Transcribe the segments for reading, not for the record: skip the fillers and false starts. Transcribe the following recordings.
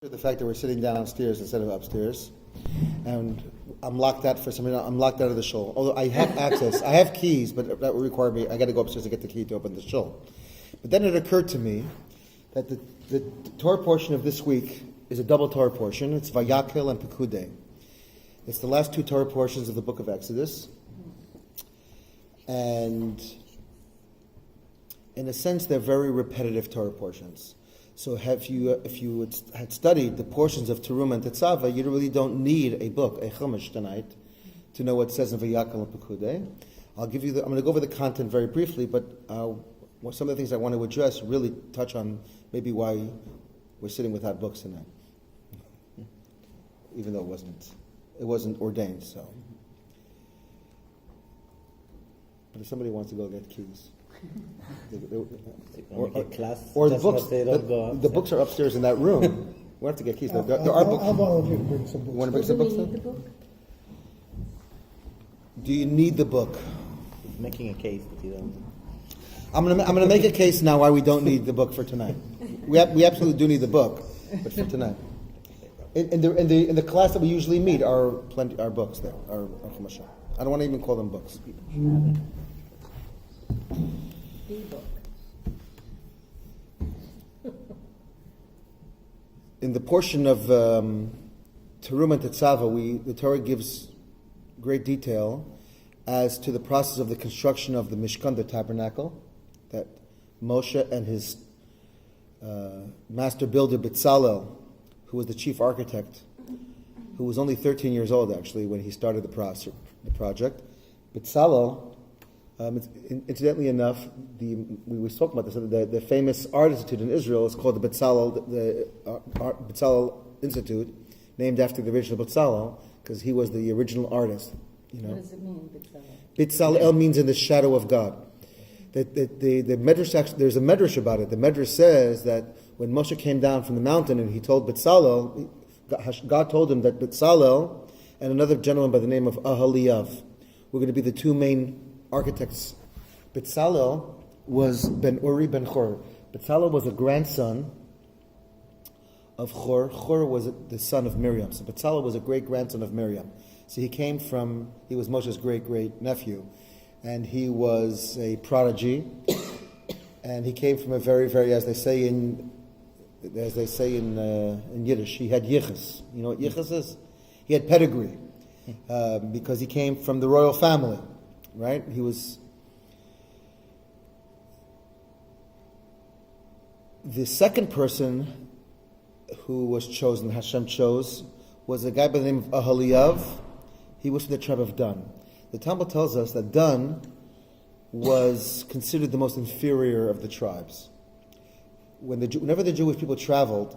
The fact that we're sitting downstairs instead of upstairs, and I'm locked out for some reason. I'm locked out of the shul. Although I have access, I have keys, but that would require me. I got to go upstairs to get the key to open the shul. But then it occurred to me that the Torah portion of this week is a double Torah portion. It's Vayikra and Pekudei. It's the last two Torah portions of the book of Exodus, and in a sense, they're very repetitive Torah portions. So if you had studied the portions of Teruma and Tetzava, you really don't need a book, a chumash tonight, to know what it says in Vayikra and Pekudei. I'm going to go over the content very briefly, but some of the things I want to address really touch on maybe why we're sitting without books tonight, even though it wasn't ordained. So, but if somebody wants to go get keys. Or the books. The books are upstairs in that room. We have to get keys. There are books. I'll volunteer to bring some books. You want to bring some books? Do you need the book? He's making a case that you don't. I'm gonna make a case now why we don't need the book for tonight. We absolutely do need the book, but for tonight. In the class that we usually meet are books there. Are chumash. I don't want to even call them books. In the portion of Teruma and Tetzava, the Torah gives great detail as to the process of the construction of the Mishkan, the tabernacle, that Moshe and his master builder Bezalel, who was the chief architect, who was only 13 years old actually when he started the project. Bezalel, incidentally enough, we spoke about this. The famous art institute in Israel is called the Bezalel Institute, named after the original Bezalel, because he was the original artist. You know. What does it mean, Bezalel? Bezalel means in the shadow of God. The Medrash, there's a Medrash about it. The Medrash says that when Moshe came down from the mountain and he told Bezalel, God told him that Bezalel and another gentleman by the name of Ahaliav were going to be the two main architects. Bezalel was Ben Uri Ben Chor. Bezalel was a grandson of Chor. Chor was the son of Miriam. So Bezalel was a great-grandson of Miriam. So he was Moshe's great-great-nephew. And he was a prodigy. And he came from a very, very, as they say in Yiddish, he had yichus. You know what yichus is? He had pedigree. Because he came from the royal family. Right? He was the second person who was chosen, Hashem chose, was a guy by the name of Ahaliav. He was from the tribe of Dan. The Talmud tells us that Dan was considered the most inferior of the tribes. Whenever the Jewish people traveled,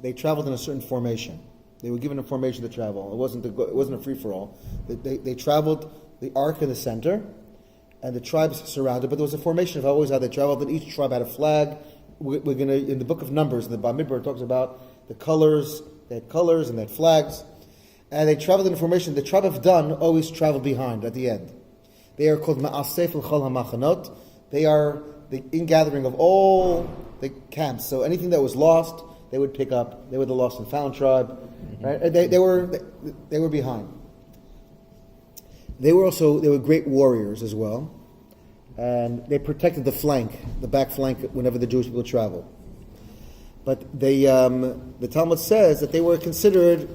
they traveled in a certain formation. They were given a formation to travel. It wasn't a free-for-all. They traveled the ark in the center, and the tribes surrounded. But there was a formation of always how they traveled, and each tribe had a flag. We're going to, in the book of Numbers, in the Bamidbar, it talks about the colors. They had colors and they had flags. And they traveled in a formation. The tribe of Dan always traveled behind at the end. They are called Ma'asef al-Chol HaMachanot. They are the ingathering of all the camps. So anything that was lost, they would pick up. They were the lost and found tribe. Right? They were behind. They were great warriors as well, and they protected the back flank, whenever the Jewish people traveled. But the Talmud says that they were considered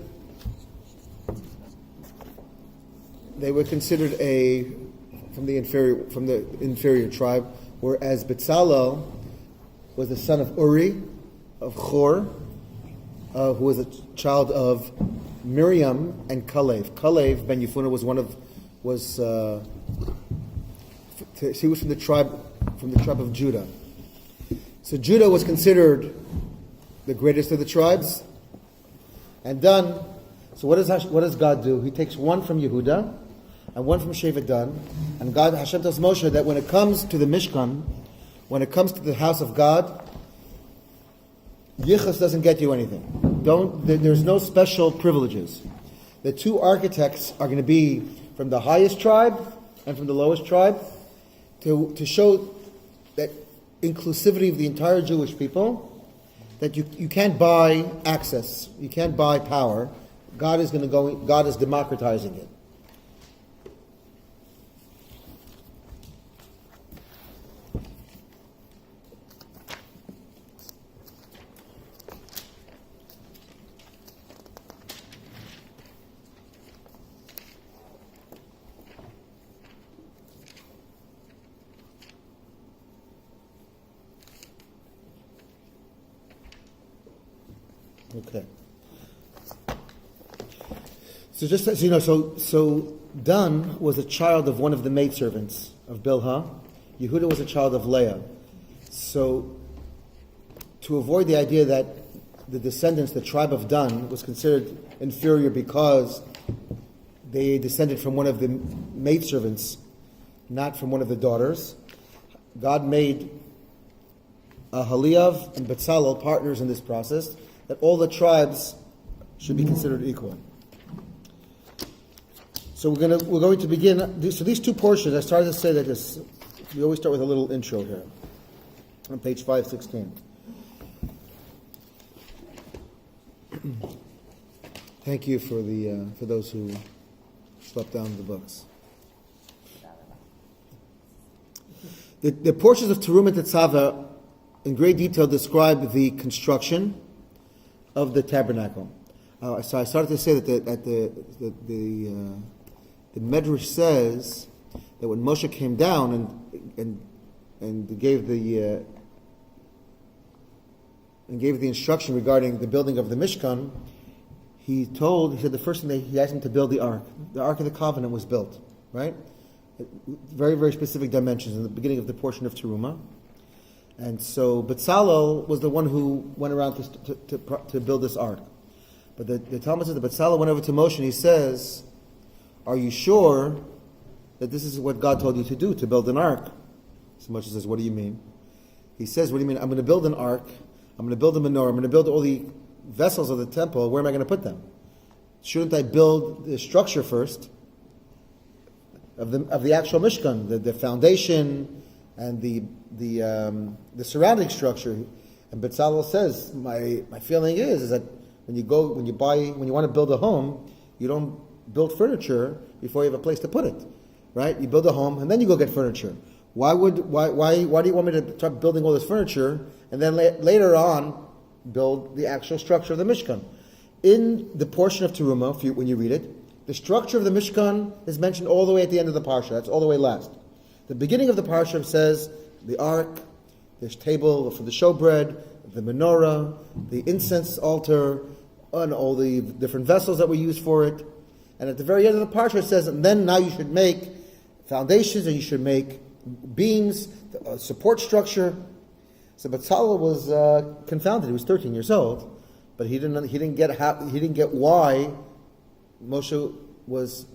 from the inferior tribe, whereas Bezalel was the son of Uri, of Chor, who was a child of Miriam and Kalev. Kalev ben Yefunah he was from the tribe of Judah. So Judah was considered the greatest of the tribes, and Dan. So what does God do? He takes one from Yehuda and one from Shevet Dan, and Hashem tells Moshe that when it comes to the Mishkan, when it comes to the house of God, Yichus doesn't get you anything. There's no special privileges. The two architects are going to be from the highest tribe and from the lowest tribe to show that inclusivity of the entire Jewish people, that you can't buy access, you can't buy power. God is democratizing it. Okay. So just as you know, so Dan was a child of one of the maidservants of Bilhah. Yehuda was a child of Leah. So to avoid the idea that the descendants, the tribe of Dan, was considered inferior because they descended from one of the maidservants, not from one of the daughters, God made Ahaliav and Betzalel partners in this process, that all the tribes should be considered equal. So we're going to begin. So these two portions, I started to say that we always start with a little intro here on page 516. Thank you for those who slept down the books. The portions of Terum and Tetzaveh in great detail describe the construction of the tabernacle. So I started to say that the Medrash says that when Moshe came down and gave the instruction regarding the building of the Mishkan, he said the first thing that he asked him to build the Ark. The Ark of the Covenant was built, right? Very, very specific dimensions in the beginning of the portion of Teruma. And so Betzalel was the one who went around to build this Ark. But the Talmud says that Betzalel went over to Moshe and he says, "Are you sure that this is what God told you to do, to build an Ark?" So Moshe says, "What do you mean?" He says, "What do you mean? I'm going to build an Ark, I'm going to build a menorah, I'm going to build all the vessels of the temple. Where am I going to put them? Shouldn't I build the structure first of the actual Mishkan, the foundation and the surrounding structure?" And Betzalel says, my feeling is that when you want to build a home, you don't build furniture before you have a place to put it, right? You build a home and then you go get furniture. Why do you want me to start building all this furniture and then later on build the actual structure of the Mishkan? In the portion of Teruma, when you read it, the structure of the Mishkan is mentioned all the way at the end of the parsha. That's all the way last. The beginning of the parsha says the ark, there's table for the showbread, the menorah, the incense altar, and all the different vessels that we use for it. And at the very end of the parsha it says, and then now you should make foundations and you should make beams, support structure. So Betzalel was confounded. He was 13 years old, but he didn't get why Moshe was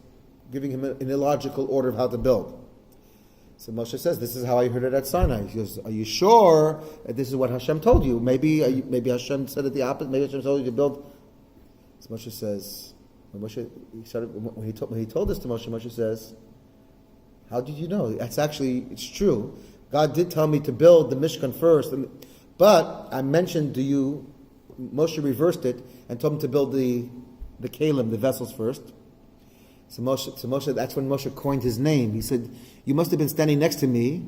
giving him an illogical order of how to build. So Moshe says, "This is how I heard it at Sinai." He goes, "Are you sure that this is what Hashem told you? Maybe Hashem said it the opposite. Maybe Hashem told you to build." So Moshe says, when he told this to Moshe, Moshe says, "How did you know? It's true. God did tell me to build the Mishkan first, but I mentioned to you." Moshe reversed it and told him to build the kalim, the vessels first. So Moshe, that's when Moshe coined his name. He said, "You must have been standing next to me,"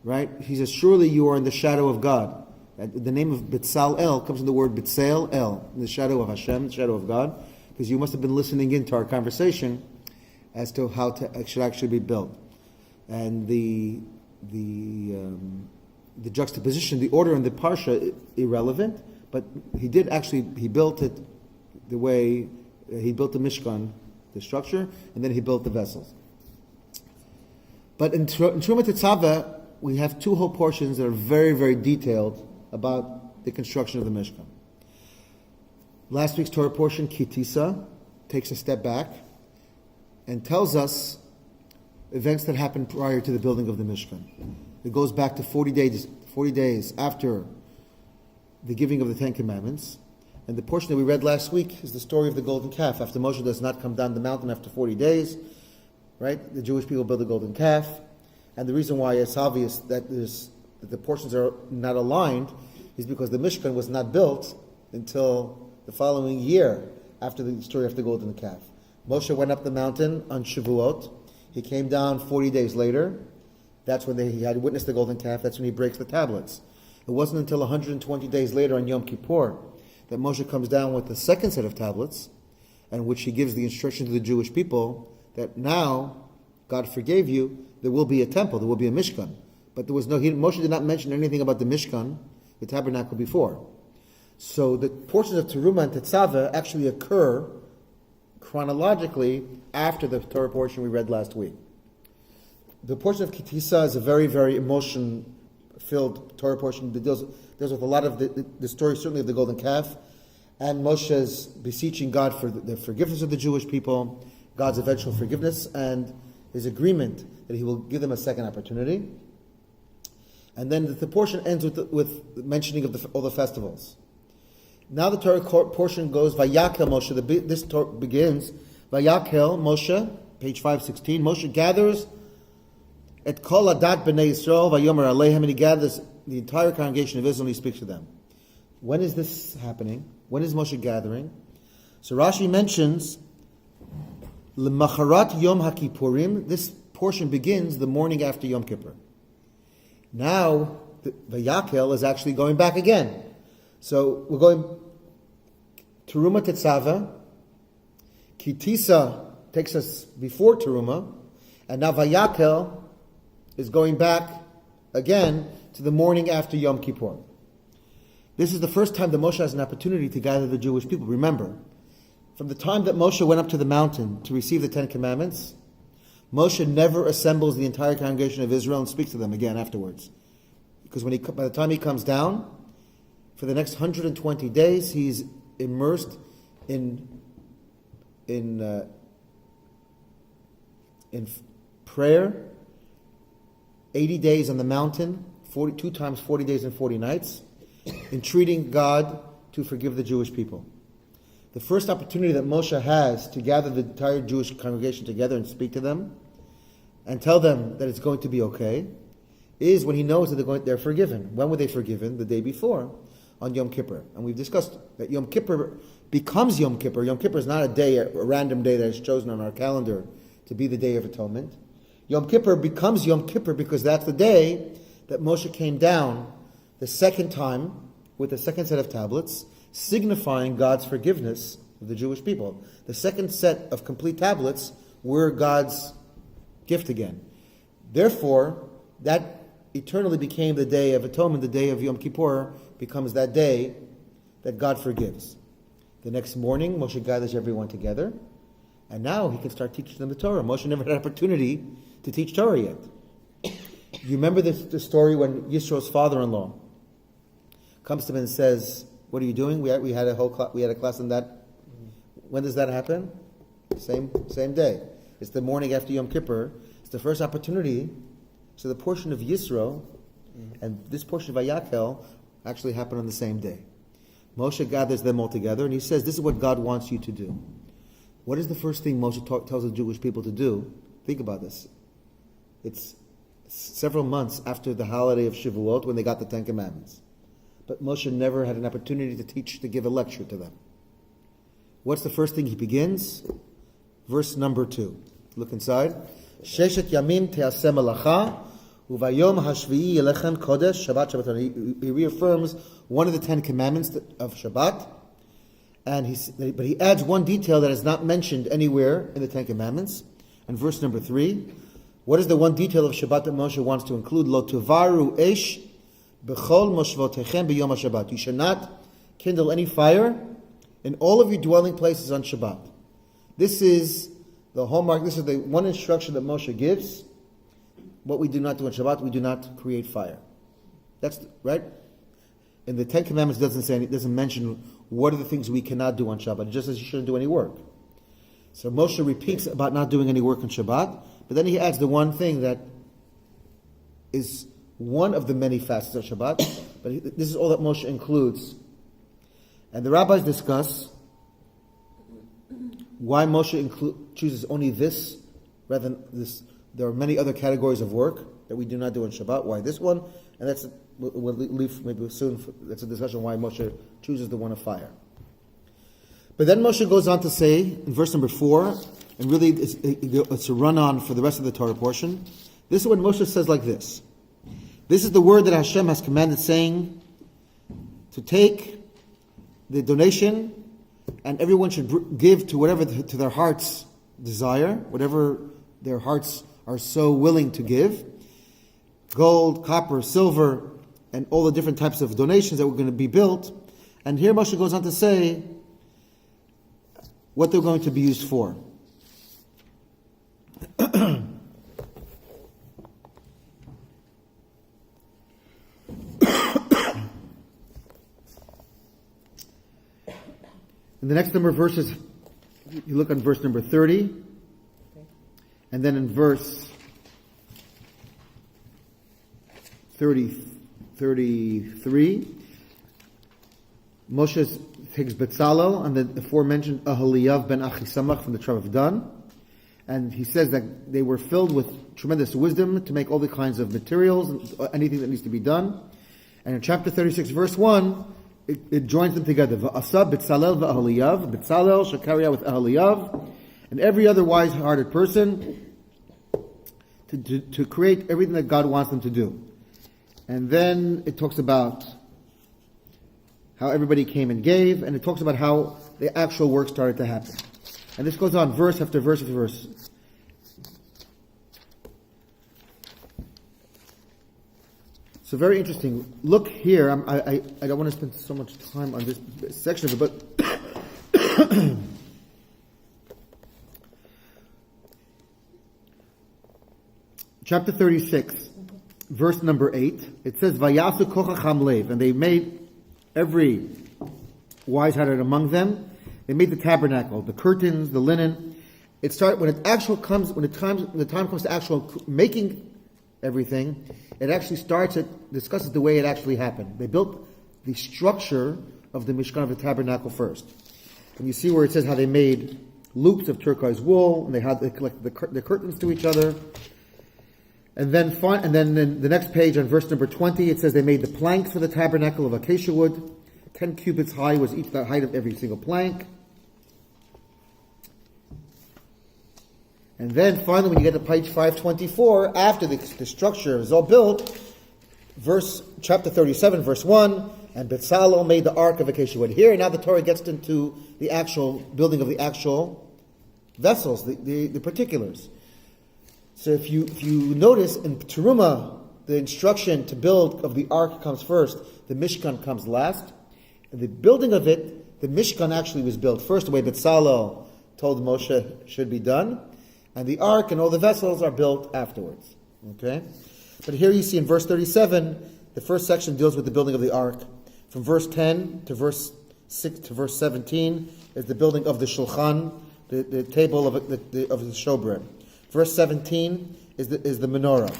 right? He says, "Surely you are in the shadow of God." The name of Betzalel comes from the word Betzel El, in the shadow of Hashem, the shadow of God, because you must have been listening into our conversation as to how it should actually be built. And the juxtaposition, the order in the parsha, irrelevant, but he built it the way he built the Mishkan, the structure, and then he built the vessels. But in Teruma Tetzaveh, we have two whole portions that are very, very detailed about the construction of the Mishkan. Last week's Torah portion, Kitisa, takes a step back and tells us events that happened prior to the building of the Mishkan. It goes back to 40 days after the giving of the Ten Commandments. And the portion that we read last week is the story of the golden calf. After Moshe does not come down the mountain after 40 days, right? The Jewish people build a golden calf. And the reason why it's obvious that the portions are not aligned is because the Mishkan was not built until the following year after the story of the golden calf. Moshe went up the mountain on Shavuot. He came down 40 days later. That's when he had witnessed the golden calf. That's when he breaks the tablets. It wasn't until 120 days later on Yom Kippur that Moshe comes down with the second set of tablets, and which he gives the instruction to the Jewish people that now God forgave you. There will be a temple. There will be a Mishkan. But Moshe did not mention anything about the Mishkan, the tabernacle, before. So the portions of Teruma and Tetzaveh actually occur chronologically after the Torah portion we read last week. The portion of Kitisa is a very, very emotion-filled Torah portion that deals with a lot of the story, certainly of the golden calf, and Moshe's beseeching God for the forgiveness of the Jewish people, God's eventual forgiveness, and his agreement that he will give them a second opportunity. And then the portion ends with mentioning of all the festivals. Now the Torah portion goes, Vayakel Moshe. This Torah begins, Vayakel Moshe, page 516. Moshe gathers et kol adat b'nei Yisrael vayomer alehem, and he gathers the entire congregation of Israel and he speaks to them. When is this happening? When is Moshe gathering? So Rashi mentions L'macharat Yom HaKippurim. This portion begins the morning after Yom Kippur. Now the Vayakel is actually going back again. So we're going Teruma Tetzaveh. Kitisa takes us before Teruma, and now Vayakel is going back again to the morning after Yom Kippur. This is the first time that Moshe has an opportunity to gather the Jewish people. Remember, from the time that Moshe went up to the mountain to receive the Ten Commandments, Moshe never assembles the entire congregation of Israel and speaks to them again afterwards. Because by the time he comes down, for the next 120 days, he's immersed in prayer, 80 days on the mountain, 42 times 40 days and 40 nights, entreating God to forgive the Jewish people. The first opportunity that Moshe has to gather the entire Jewish congregation together and speak to them and tell them that it's going to be okay is when he knows that they're forgiven. When were they forgiven? The day before, on Yom Kippur. And we've discussed that Yom Kippur becomes Yom Kippur. Yom Kippur is not a random day that is chosen on our calendar to be the Day of Atonement. Yom Kippur becomes Yom Kippur because that's the day that Moshe came down the second time with the second set of tablets, signifying God's forgiveness of the Jewish people. The second set of complete tablets were God's gift again. Therefore, that eternally became the Day of Atonement. The day of Yom Kippur becomes that day that God forgives. The next morning, Moshe gathers everyone together, and now he can start teaching them the Torah. Moshe never had an opportunity to teach Torah yet. You remember the story when Yisro's father-in-law comes to him and says, "What are you doing?" We had a class on that. When does that happen? Same day. It's the morning after Yom Kippur. It's the first opportunity. So the portion of Yisro and this portion of Vayakel actually happen on the same day. Moshe gathers them all together and he says, "This is what God wants you to do." What is the first thing Moshe tells the Jewish people to do? Think about this. It's several months after the holiday of Shavuot when they got the Ten Commandments. But Moshe never had an opportunity to give a lecture to them. What's the first thing he begins? Verse number 2. Look inside. Sheshet yamim te'aseh melacha, uvayom hashvi'i yelechem kodesh, Shabbat Shabbaton. He reaffirms one of the 10 commandments of Shabbat, but he adds one detail that is not mentioned anywhere in the 10 commandments. And verse number 3, what is the one detail of Shabbat that Moshe wants to include? Lo tuvaru esh b'chol moshvotechem b'yom HaShabbat. You should not kindle any fire in all of your dwelling places on Shabbat. This is the hallmark. This is the one instruction that Moshe gives. What we do not do on Shabbat, we do not create fire. That's right. And the 10 Commandments doesn't mention what are the things we cannot do on Shabbat. It just says you shouldn't do any work. So Moshe repeats about not doing any work on Shabbat, but then he adds the one thing that is one of the many facets of Shabbat. But this is all that Moshe includes. And the rabbis discuss why Moshe chooses only this rather than this. There are many other categories of work that we do not do on Shabbat. Why this one? And that's we'll leave maybe soon. That's a discussion why Moshe chooses the one of fire. But then Moshe goes on to say in verse number 4, and really it's a run-on for the rest of the Torah portion. This is when Moshe says like this. This is the word that Hashem has commanded, saying to take the donation, and everyone should give to whatever to their heart's desire, whatever their hearts are so willing to give. Gold, copper, silver, and all the different types of donations that were going to be built. And here Moshe goes on to say what they're going to be used for. In the next number of verses, you look on verse number 30, and then in verse 33, Moshe takes Betzalel and the aforementioned Aholiav ben Achisamach from the tribe of Dan, and he says that they were filled with tremendous wisdom to make all the kinds of materials, anything that needs to be done. And in chapter 36, verse 1, it joins them together. V'asa Betzalel v'Aholiav. Betzalel shall carry out with Aholiav and every other wise-hearted person to create everything that God wants them to do. And then it talks about how everybody came and gave, and it talks about how the actual work started to happen. And this goes on verse after verse after verse. So very interesting. Look here. I don't want to spend so much time on this section of it, but chapter 36, verse number 8. It says, "Vayasu kochacham lev," and they made every wise-hearted among them. They made the tabernacle, the curtains, the linen. It started when the time comes to actual making everything. It actually discusses the way it actually happened. They built the structure of the Mishkan of the tabernacle first. And you see where it says how they made loops of turquoise wool, and they collected the curtains to each other. And then in the next page on verse number 20, it says they made the planks for the tabernacle of acacia wood. 10 cubits high was each the height of every single plank. And then finally, when you get to page 524, after the structure is all built, chapter 37, verse 1, and Betzalel made the ark of acacia wood. Here, now the Torah gets into the actual building of the actual vessels, the particulars. So if you notice in Teruma, the instruction to build of the ark comes first, the Mishkan comes last. And the building of it, the Mishkan actually was built first, the way Betzalel told Moshe should be done. And the ark and all the vessels are built afterwards. Okay? But here you see in verse 37, the first section deals with the building of the ark. From verse 10 to verse 6 to verse 17 is the building of the shulchan, the table of the showbread. Verse 17 is the menorah.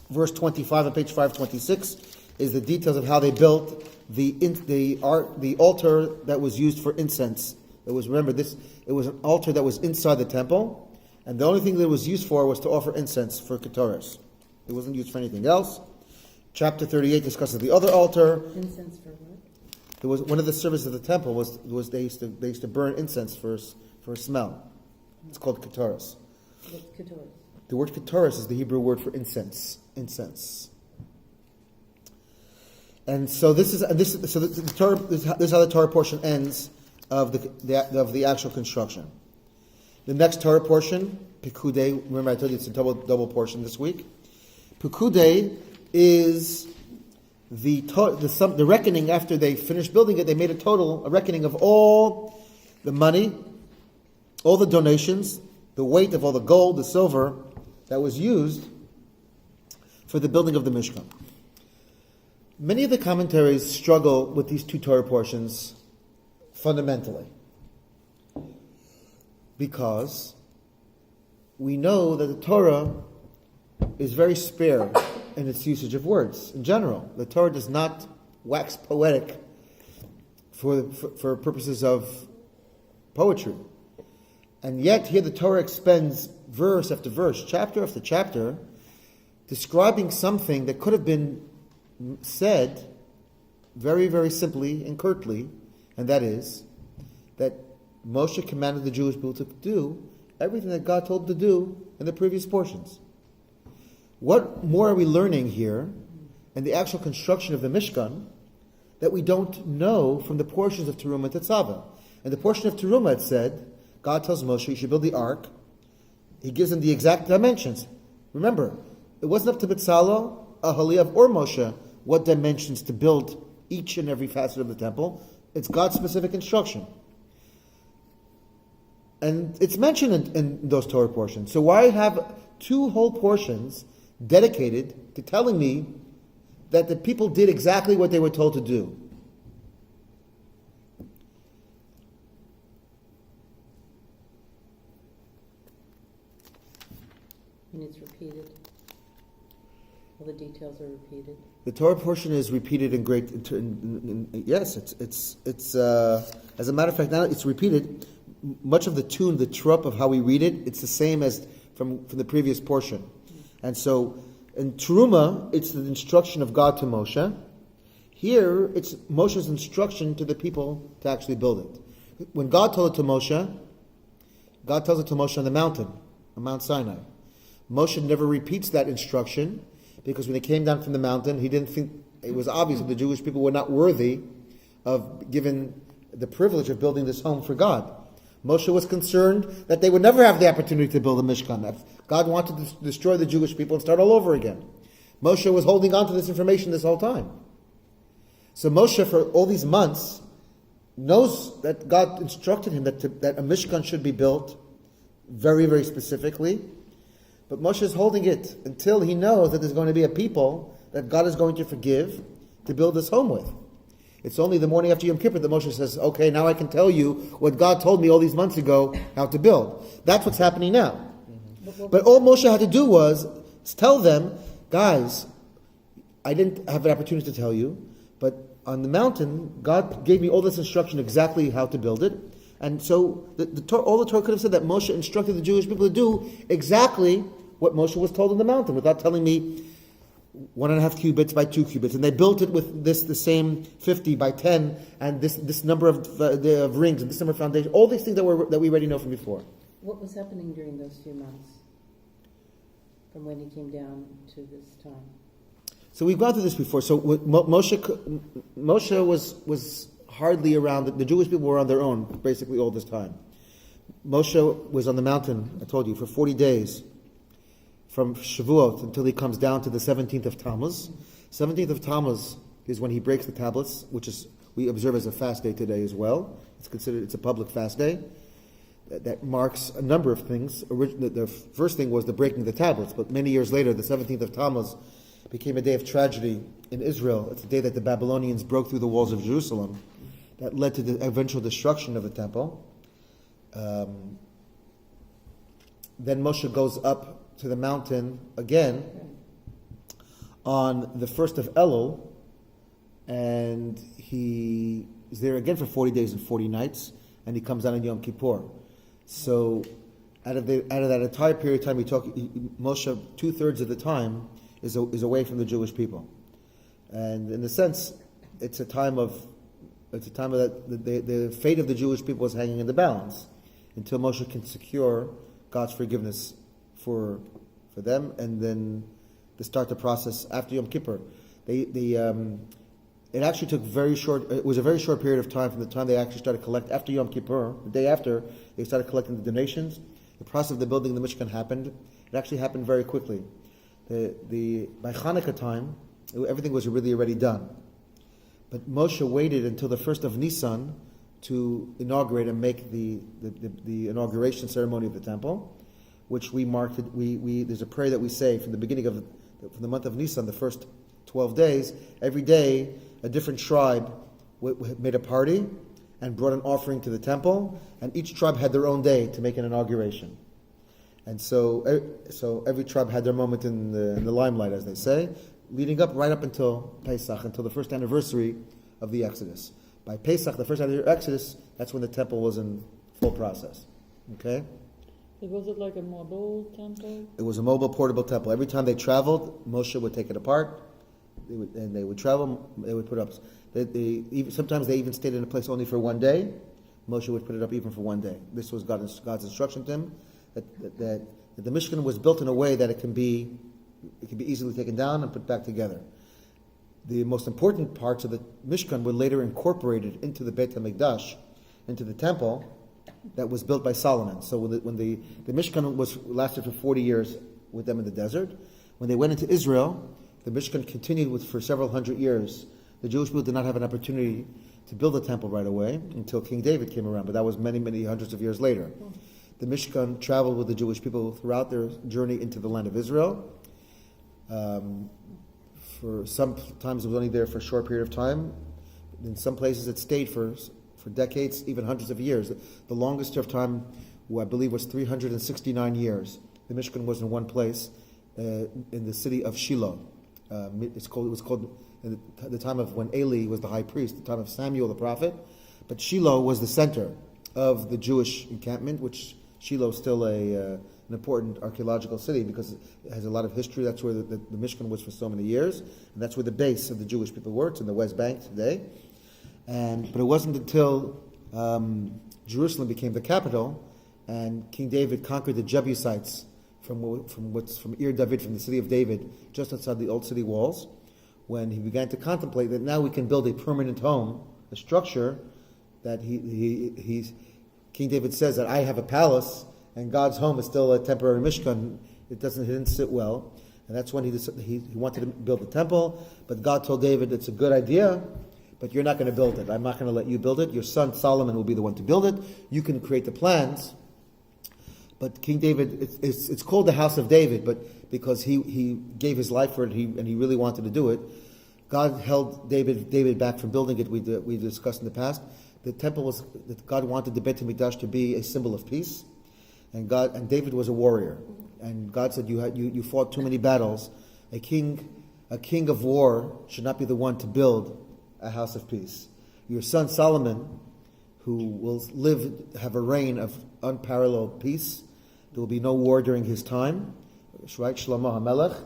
Verse 25 on page 526 is the details of how they built the altar that was used for incense. It was an altar that was inside the temple, and the only thing that it was used for was to offer incense for Ketores. It wasn't used for anything else. Chapter 38 discusses the other altar. Incense for what? It was one of the services of the temple was they used to burn incense for a smell. It's called Ketores. What's Ketores? The word Ketores is the Hebrew word for incense. Incense. And so this is how the Torah portion ends of the actual construction. The next Torah portion, Pikudei. Remember, I told you it's a double portion this week. Pikudei is the reckoning after they finished building it. They made a reckoning of all the money, all the donations, the weight of all the gold, the silver that was used for the building of the Mishkan. Many of the commentaries struggle with these two Torah portions fundamentally, because we know that the Torah is very spare in its usage of words. In general, the Torah does not wax poetic for purposes of poetry. And yet here the Torah expends verse after verse, chapter after chapter, describing something that could have been said very, very simply and curtly, and that is that Moshe commanded the Jewish people to do everything that God told them to do in the previous portions. What more are we learning here in the actual construction of the Mishkan that we don't know from the portions of Terumah and Tetzaveh? In the portion of Terumah it said, God tells Moshe, you should build the ark. He gives him the exact dimensions. Remember, it wasn't up to Bezalel, Aholiav, or Moshe what dimensions to build each and every facet of the temple. It's God's specific instruction. And it's mentioned in those Torah portions. So why have two whole portions dedicated to telling me that the people did exactly what they were told to do? And it's repeated. All the details are repeated. The Torah portion is repeated in great. Yes, it's as a matter of fact, now it's repeated. Much of the tune, the trope of how we read it, it's the same as from the previous portion. And so in Terumah, it's the instruction of God to Moshe. Here, it's Moshe's instruction to the people to actually build it. When God told it to Moshe, God tells it to Moshe on the mountain, on Mount Sinai. Moshe never repeats that instruction because when he came down from the mountain, he didn't think, it was obvious that the Jewish people were not worthy of given the privilege of building this home for God. Moshe was concerned that they would never have the opportunity to build a Mishkan. That God wanted to destroy the Jewish people and start all over again. Moshe was holding on to this information this whole time. So Moshe, for all these months, knows that God instructed him that a Mishkan should be built very, very specifically. But Moshe is holding it until he knows that there's going to be a people that God is going to forgive to build this home with. It's only the morning after Yom Kippur that Moshe says, okay, now I can tell you what God told me all these months ago how to build. That's what's happening now. But all Moshe had to do was tell them, guys, I didn't have an opportunity to tell you, but on the mountain, God gave me all this instruction exactly how to build it. And so all the Torah could have said that Moshe instructed the Jewish people to do exactly what Moshe was told on the mountain without telling me 1.5 cubits by 2 cubits, and they built it with the same 50 by 10, and this number of rings, and this number of foundations, all these things that we already know from before. What was happening during those few months, from when he came down to this time? So we've gone through this before. So Moshe was hardly around. The Jewish people were on their own basically all this time. Moshe was on the mountain, I told you, for 40 days. From Shavuot until he comes down to the 17th of Tammuz. 17th of Tammuz is when he breaks the tablets, which we observe as a fast day today as well. It's a public fast day. That marks a number of things. The first thing was the breaking of the tablets, but many years later, the 17th of Tammuz became a day of tragedy in Israel. It's the day that the Babylonians broke through the walls of Jerusalem. That led to the eventual destruction of the temple. Then Moshe goes up to the mountain again on the 1st of Elul, and he is there again for 40 days and 40 nights, and he comes down on Yom Kippur. So out of that entire period of time, Moshe 2/3 of the time is away from the Jewish people, and in a sense, it's a time of that the fate of the Jewish people is hanging in the balance until Moshe can secure God's forgiveness for them, and then to start the process after Yom Kippur. It actually took it was a very short period of time from the time they actually started collecting. After Yom Kippur, the day after, they started collecting the donations. The process of the building of the Mishkan happened. It actually happened very quickly. By Hanukkah time, everything was really already done. But Moshe waited until the 1st of Nisan to inaugurate and make the inauguration ceremony of the temple, which we marked. There's a prayer that we say from the beginning from the month of Nisan, the first 12 days. Every day, a different tribe made a party and brought an offering to the temple, and each tribe had their own day to make an inauguration. And so every tribe had their moment in the limelight, as they say, leading up right up until Pesach, until the first anniversary of the Exodus. By Pesach, the first anniversary of Exodus, that's when the temple was in full process. Okay? Was it like a mobile temple? It was a mobile, portable temple. Every time they traveled, Moshe would take it apart, they would travel. They would put up. Sometimes they even stayed in a place only for one day. Moshe would put it up even for one day. This was God's instruction to him that the Mishkan was built in a way that it can be easily taken down and put back together. The most important parts of the Mishkan were later incorporated into the Beit HaMikdash, into the temple that was built by Solomon. So when the Mishkan lasted for 40 years with them in the desert, when they went into Israel, the Mishkan continued for several hundred years. The Jewish people did not have an opportunity to build a temple right away until King David came around, but that was many, many hundreds of years later. The Mishkan traveled with the Jewish people throughout their journey into the land of Israel. For some times it was only there for a short period of time. In some places it stayed for decades, even hundreds of years. The longest of time, I believe, was 369 years. The Mishkan was in one place, in the city of Shiloh. It was called at the time of when Eli was the high priest, the time of Samuel the prophet. But Shiloh was the center of the Jewish encampment, which Shiloh is still an important archaeological city because it has a lot of history. That's where the Mishkan was for so many years, and that's where the base of the Jewish people were. It's in the West Bank today. But it wasn't until Jerusalem became the capital, and King David conquered the Jebusites from Ir David, from the city of David, just outside the old city walls, when he began to contemplate that now we can build a permanent home, a structure that King David says that I have a palace and God's home is still a temporary Mishkan. It didn't sit well, and that's when he wanted to build the temple. But God told David, "It's a good idea, but you're not going to build it. I'm not going to let you build it. Your son Solomon will be the one to build it. You can create the plans." But King David, it's called the House of David, but because he gave his life for it, and he really wanted to do it, God held David back from building it. We discussed in the past. The temple was that God wanted the Beit HaMikdash to be a symbol of peace, and David was a warrior, and God said you fought too many battles. A king of war should not be the one to build a house of peace. Your son Solomon, who will have a reign of unparalleled peace. There will be no war during his time. Right, Shlomo HaMelech.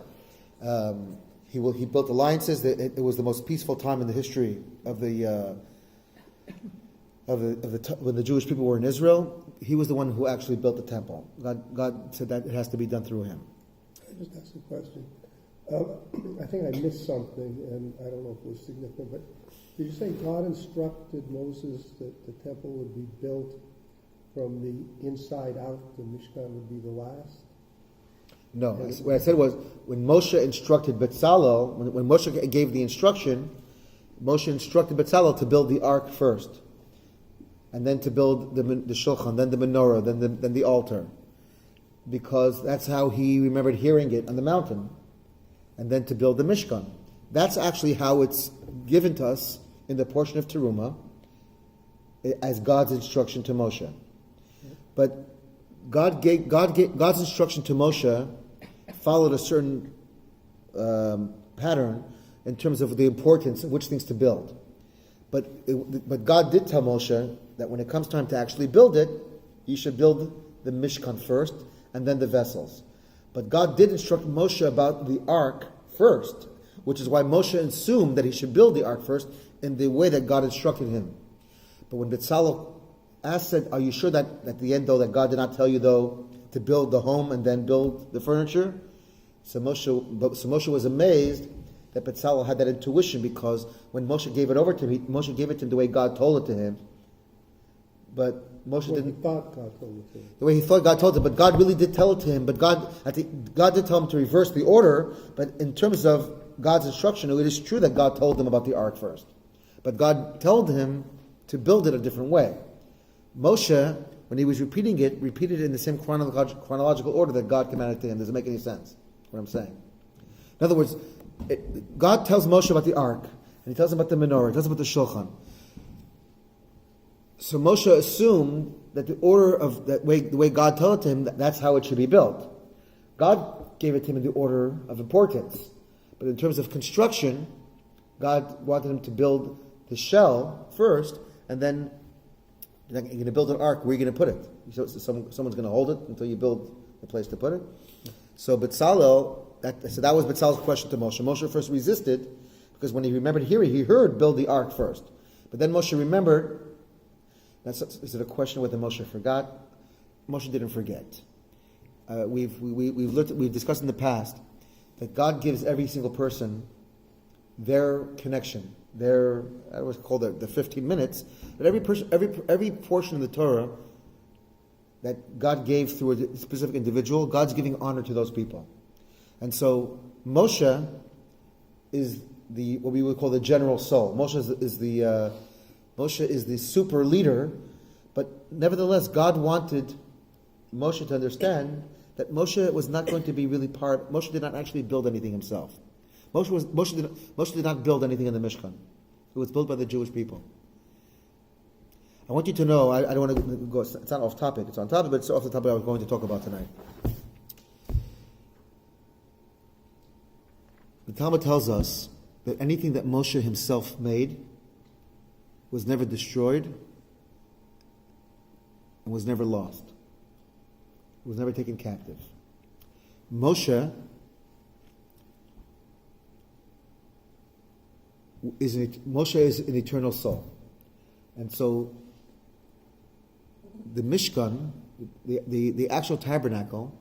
He built alliances. It was the most peaceful time in the history of when the Jewish people were in Israel. He was the one who actually built the temple. God said that it has to be done through him. I just asked a question. I think I missed something, and I don't know if it was significant, but did you say God instructed Moses that the temple would be built from the inside out, the Mishkan would be the last? No, what I said was when Moshe instructed Bezalel, when Moshe gave the instruction, Moshe instructed Bezalel to build the ark first, and then to build the shulchan, then the menorah, then the altar, because that's how he remembered hearing it on the mountain, and then to build the Mishkan. That's actually how it's given to us in the portion of Teruma as God's instruction to Moshe. But God's instruction to Moshe followed a certain pattern in terms of the importance of which things to build. But God did tell Moshe that when it comes time to actually build it, you should build the Mishkan first and then the vessels. But God did instruct Moshe about the ark first, which is why Moshe assumed that he should build the ark first in the way that God instructed him. But when Bezalel said, "Are you sure that at the end, though, that God did not tell you, though, to build the home and then build the furniture?" So Moshe was amazed that Bezalel had that intuition, because when Moshe gave it over to him, Moshe gave it to him the way God told it to him. But Moshe didn't. He thought God told it to him. The way he thought God told it, but God really did tell it to him. But God did tell him to reverse the order. But in terms of God's instruction, it is true that God told him about the ark first. But God told him to build it a different way. Moshe, when he was repeated it in the same chronological order that God commanded to him. Does it make any sense, what I'm saying? In other words, God tells Moshe about the ark, and he tells him about the menorah, he tells him about the shulchan. So Moshe assumed that the order of the way God told it to him, that's how it should be built. God gave it to him in the order of importance. But in terms of construction, God wanted him to build the shell first, and then you're going to build an ark. Where are you going to put it? So someone's going to hold it until you build a place to put it. So that was Bezalel's question to Moshe. Moshe first resisted Because when he remembered here, he heard build the ark first. But then Moshe remembered. Is it a question whether Moshe forgot? Moshe didn't forget. We've discussed in the past that God gives every single person their connection, I was called the 15 minutes, but every portion of the Torah that God gave through a specific individual, God's giving honor to those people. And so Moshe is what we would call the general soul. Moshe is the super leader, but nevertheless, God wanted Moshe to understand that Moshe was not going to be really Moshe did not actually build anything himself. Moshe did not build anything in the Mishkan. It was built by the Jewish people. I want you to know, I don't want to go, it's not off topic, it's on topic, but it's off the topic I was going to talk about tonight. The Talmud tells us that anything that Moshe himself made was never destroyed and was never lost. It was never taken captive. Moshe is an eternal soul. And so the Mishkan, the actual tabernacle,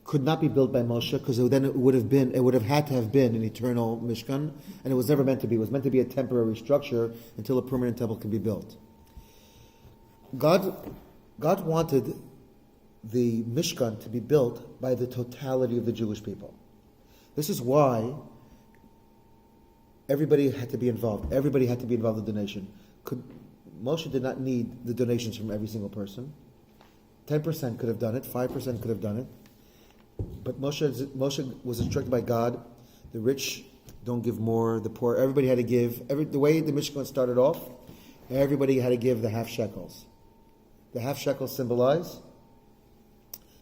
could not be built by Moshe because then it would have had to have been an eternal Mishkan, and it was never meant to be. It was meant to be a temporary structure until a permanent temple can be built. God wanted the Mishkan to be built by the totality of the Jewish people. This is why everybody had to be involved. Everybody had to be involved in the donation. Moshe did not need the donations from every single person. 10% could have done it. 5% could have done it. But Moshe was instructed by God, the rich don't give more, the poor, everybody had to give. The way the Mishkan started off, everybody had to give the half shekels. The half shekels symbolize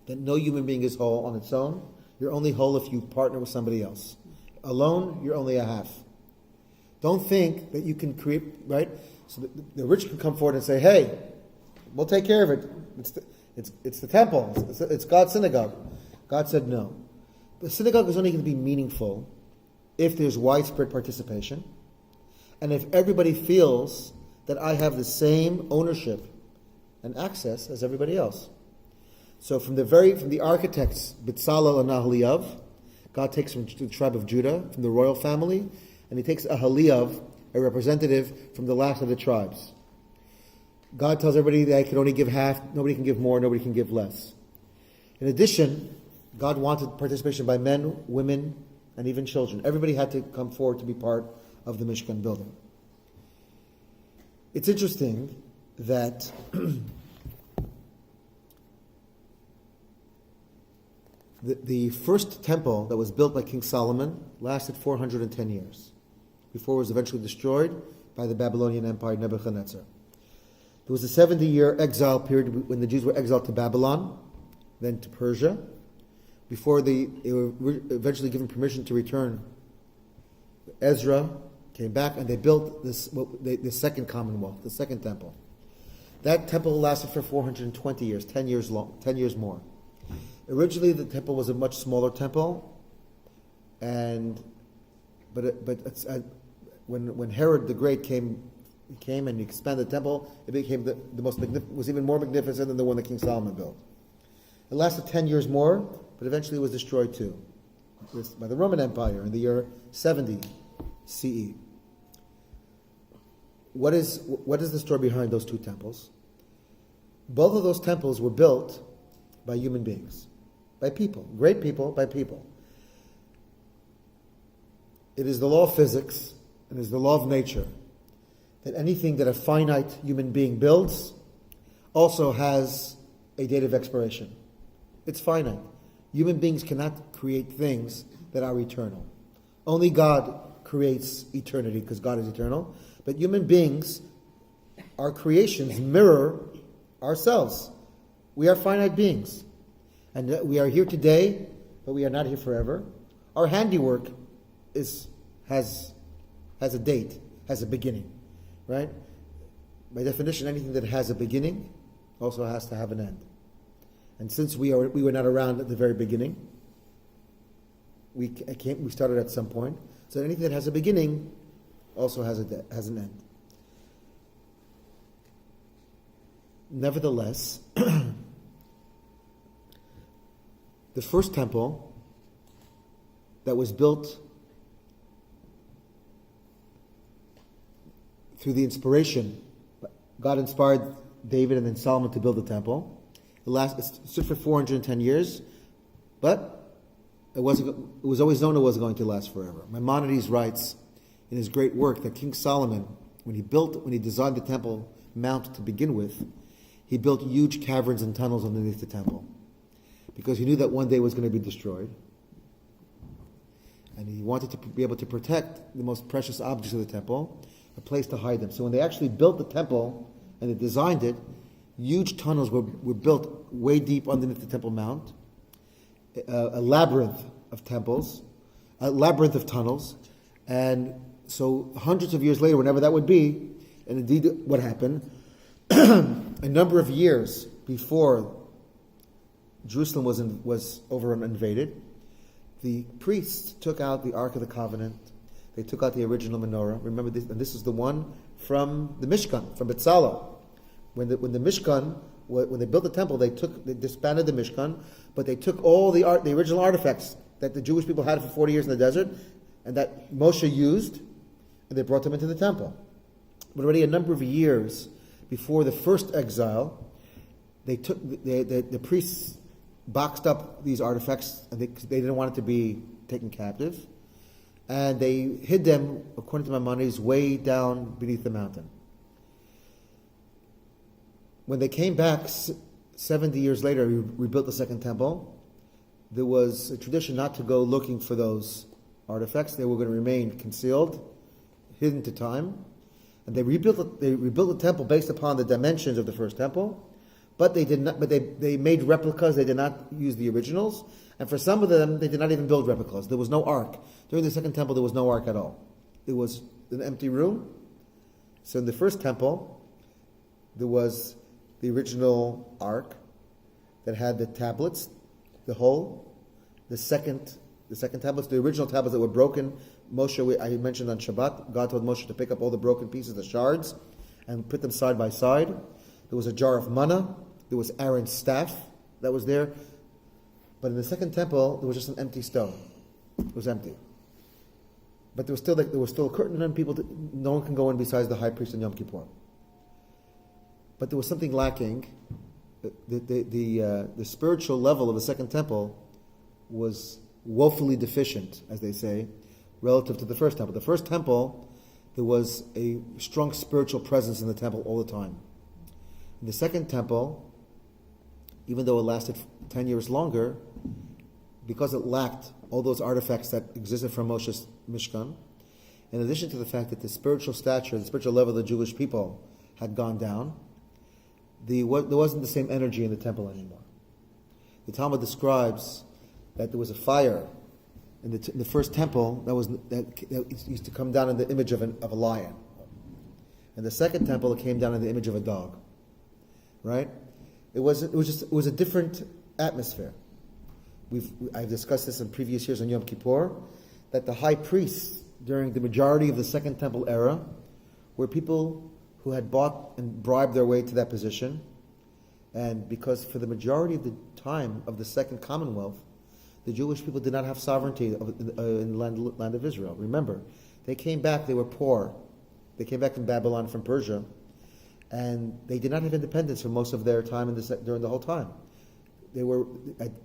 that no human being is whole on its own. You're only whole if you partner with somebody else. Alone, you're only a half. Don't think that you can create, right? So the rich can come forward and say, hey, we'll take care of it. It's the temple. It's God's synagogue. God said no. The synagogue is only going to be meaningful if there's widespread participation and if everybody feels that I have the same ownership and access as everybody else. So from the architects, B'Tzalel and Aholiav, God takes from the tribe of Judah, from the royal family, and he takes Aholiav, a representative from the last of the tribes. God tells everybody that I can only give half, nobody can give more, nobody can give less. In addition, God wanted participation by men, women, and even children. Everybody had to come forward to be part of the Mishkan building. It's interesting that the first temple that was built by King Solomon lasted 410 years before it was eventually destroyed by the Babylonian Empire, Nebuchadnezzar. There was a 70-year exile period when the Jews were exiled to Babylon, then to Persia, before they were eventually given permission to return. Ezra came back and they built the second Commonwealth, the second temple. That temple lasted for 420 years, 10 years more. Originally, the temple was a much smaller temple, when Herod the Great came and expanded the temple, it became was even more magnificent than the one that King Solomon built. It lasted 10 years more, but eventually it was destroyed too by the Roman Empire in the year 70 CE. What is the story behind those two temples? Both of those temples were built by human beings, by people, great people, by people. It is the law of physics, and it is the law of nature, that anything that a finite human being builds also has a date of expiration. It's finite. Human beings cannot create things that are eternal. Only God creates eternity because God is eternal. But human beings, our creations mirror ourselves. We are finite beings. And we are here today, but we are not here forever. Our handiwork has a date, has a beginning, right? By definition, anything that has a beginning also has to have an end. And since we were not around at the very beginning, we started at some point. So anything that has a beginning also has has an end. Nevertheless, the first temple that was built through the inspiration, God inspired David and then Solomon to build the temple. It stood for 410 years, but it was always known it wasn't going to last forever. Maimonides writes in his great work that King Solomon, when he designed the Temple Mount to begin with, he built huge caverns and tunnels underneath the temple because he knew that one day it was going to be destroyed. And he wanted to be able to protect the most precious objects of the temple, a place to hide them. So when they actually built the temple and they designed it, huge tunnels were built way deep underneath the Temple Mount, a labyrinth of tunnels. And so hundreds of years later, whenever that would be, and indeed what happened, a number of years before Jerusalem was over and invaded, the priests took out the Ark of the Covenant. They took out the original menorah. Remember this, and this is the one from the Mishkan, from Betzalel. When the Mishkan, when they built the temple, they disbanded the Mishkan, but they took all the original artifacts that the Jewish people had for 40 years in the desert, and that Moshe used, and they brought them into the temple. But already a number of years before the first exile, the priests boxed up these artifacts, and they didn't want it to be taken captive, and they hid them, according to Maimonides, way down beneath the mountain. When they came back 70 years later, we rebuilt the second temple. There was a tradition not to go looking for those artifacts. They were going to remain concealed, hidden to time. And they rebuilt the temple based upon the dimensions of the first temple, but they did not. But they made replicas. They did not use the originals, and for some of them, they did not even build replicas. There was no ark during the second temple. There was no ark at all. It was an empty room. So in the first temple, there was the original ark that had the tablets, the whole. The second tablets, the original tablets that were broken. Moshe, I mentioned on Shabbat, God told Moshe to pick up all the broken pieces, the shards, and put them side by side. There was a jar of manna. There was Aaron's staff that was there. But in the second temple, there was just an empty stone. It was empty. But there was still a curtain, and no one can go in besides the high priest and Yom Kippur. But there was something lacking. The spiritual level of the second temple was woefully deficient, as they say, relative to the first temple. The first temple, there was a strong spiritual presence in the temple all the time. In the second temple, even though it lasted 10 years longer, because it lacked all those artifacts that existed from Moshe's Mishkan, in addition to the fact that the spiritual stature, the spiritual level of the Jewish people had gone down, there wasn't the same energy in the temple anymore. The Talmud describes that there was a fire in the first temple that used to come down in the image of a lion. In the second temple, it came down in the image of a dog. Right? It was a different atmosphere. I've discussed this in previous years on Yom Kippur, that the high priests during the majority of the Second Temple era were people who had bought and bribed their way to that position, and because for the majority of the time of the Second Commonwealth, the Jewish people did not have sovereignty in the land of Israel. Remember, they came back, they were poor. They came back from Babylon, from Persia, and they did not have independence for most of their time during the whole time. They were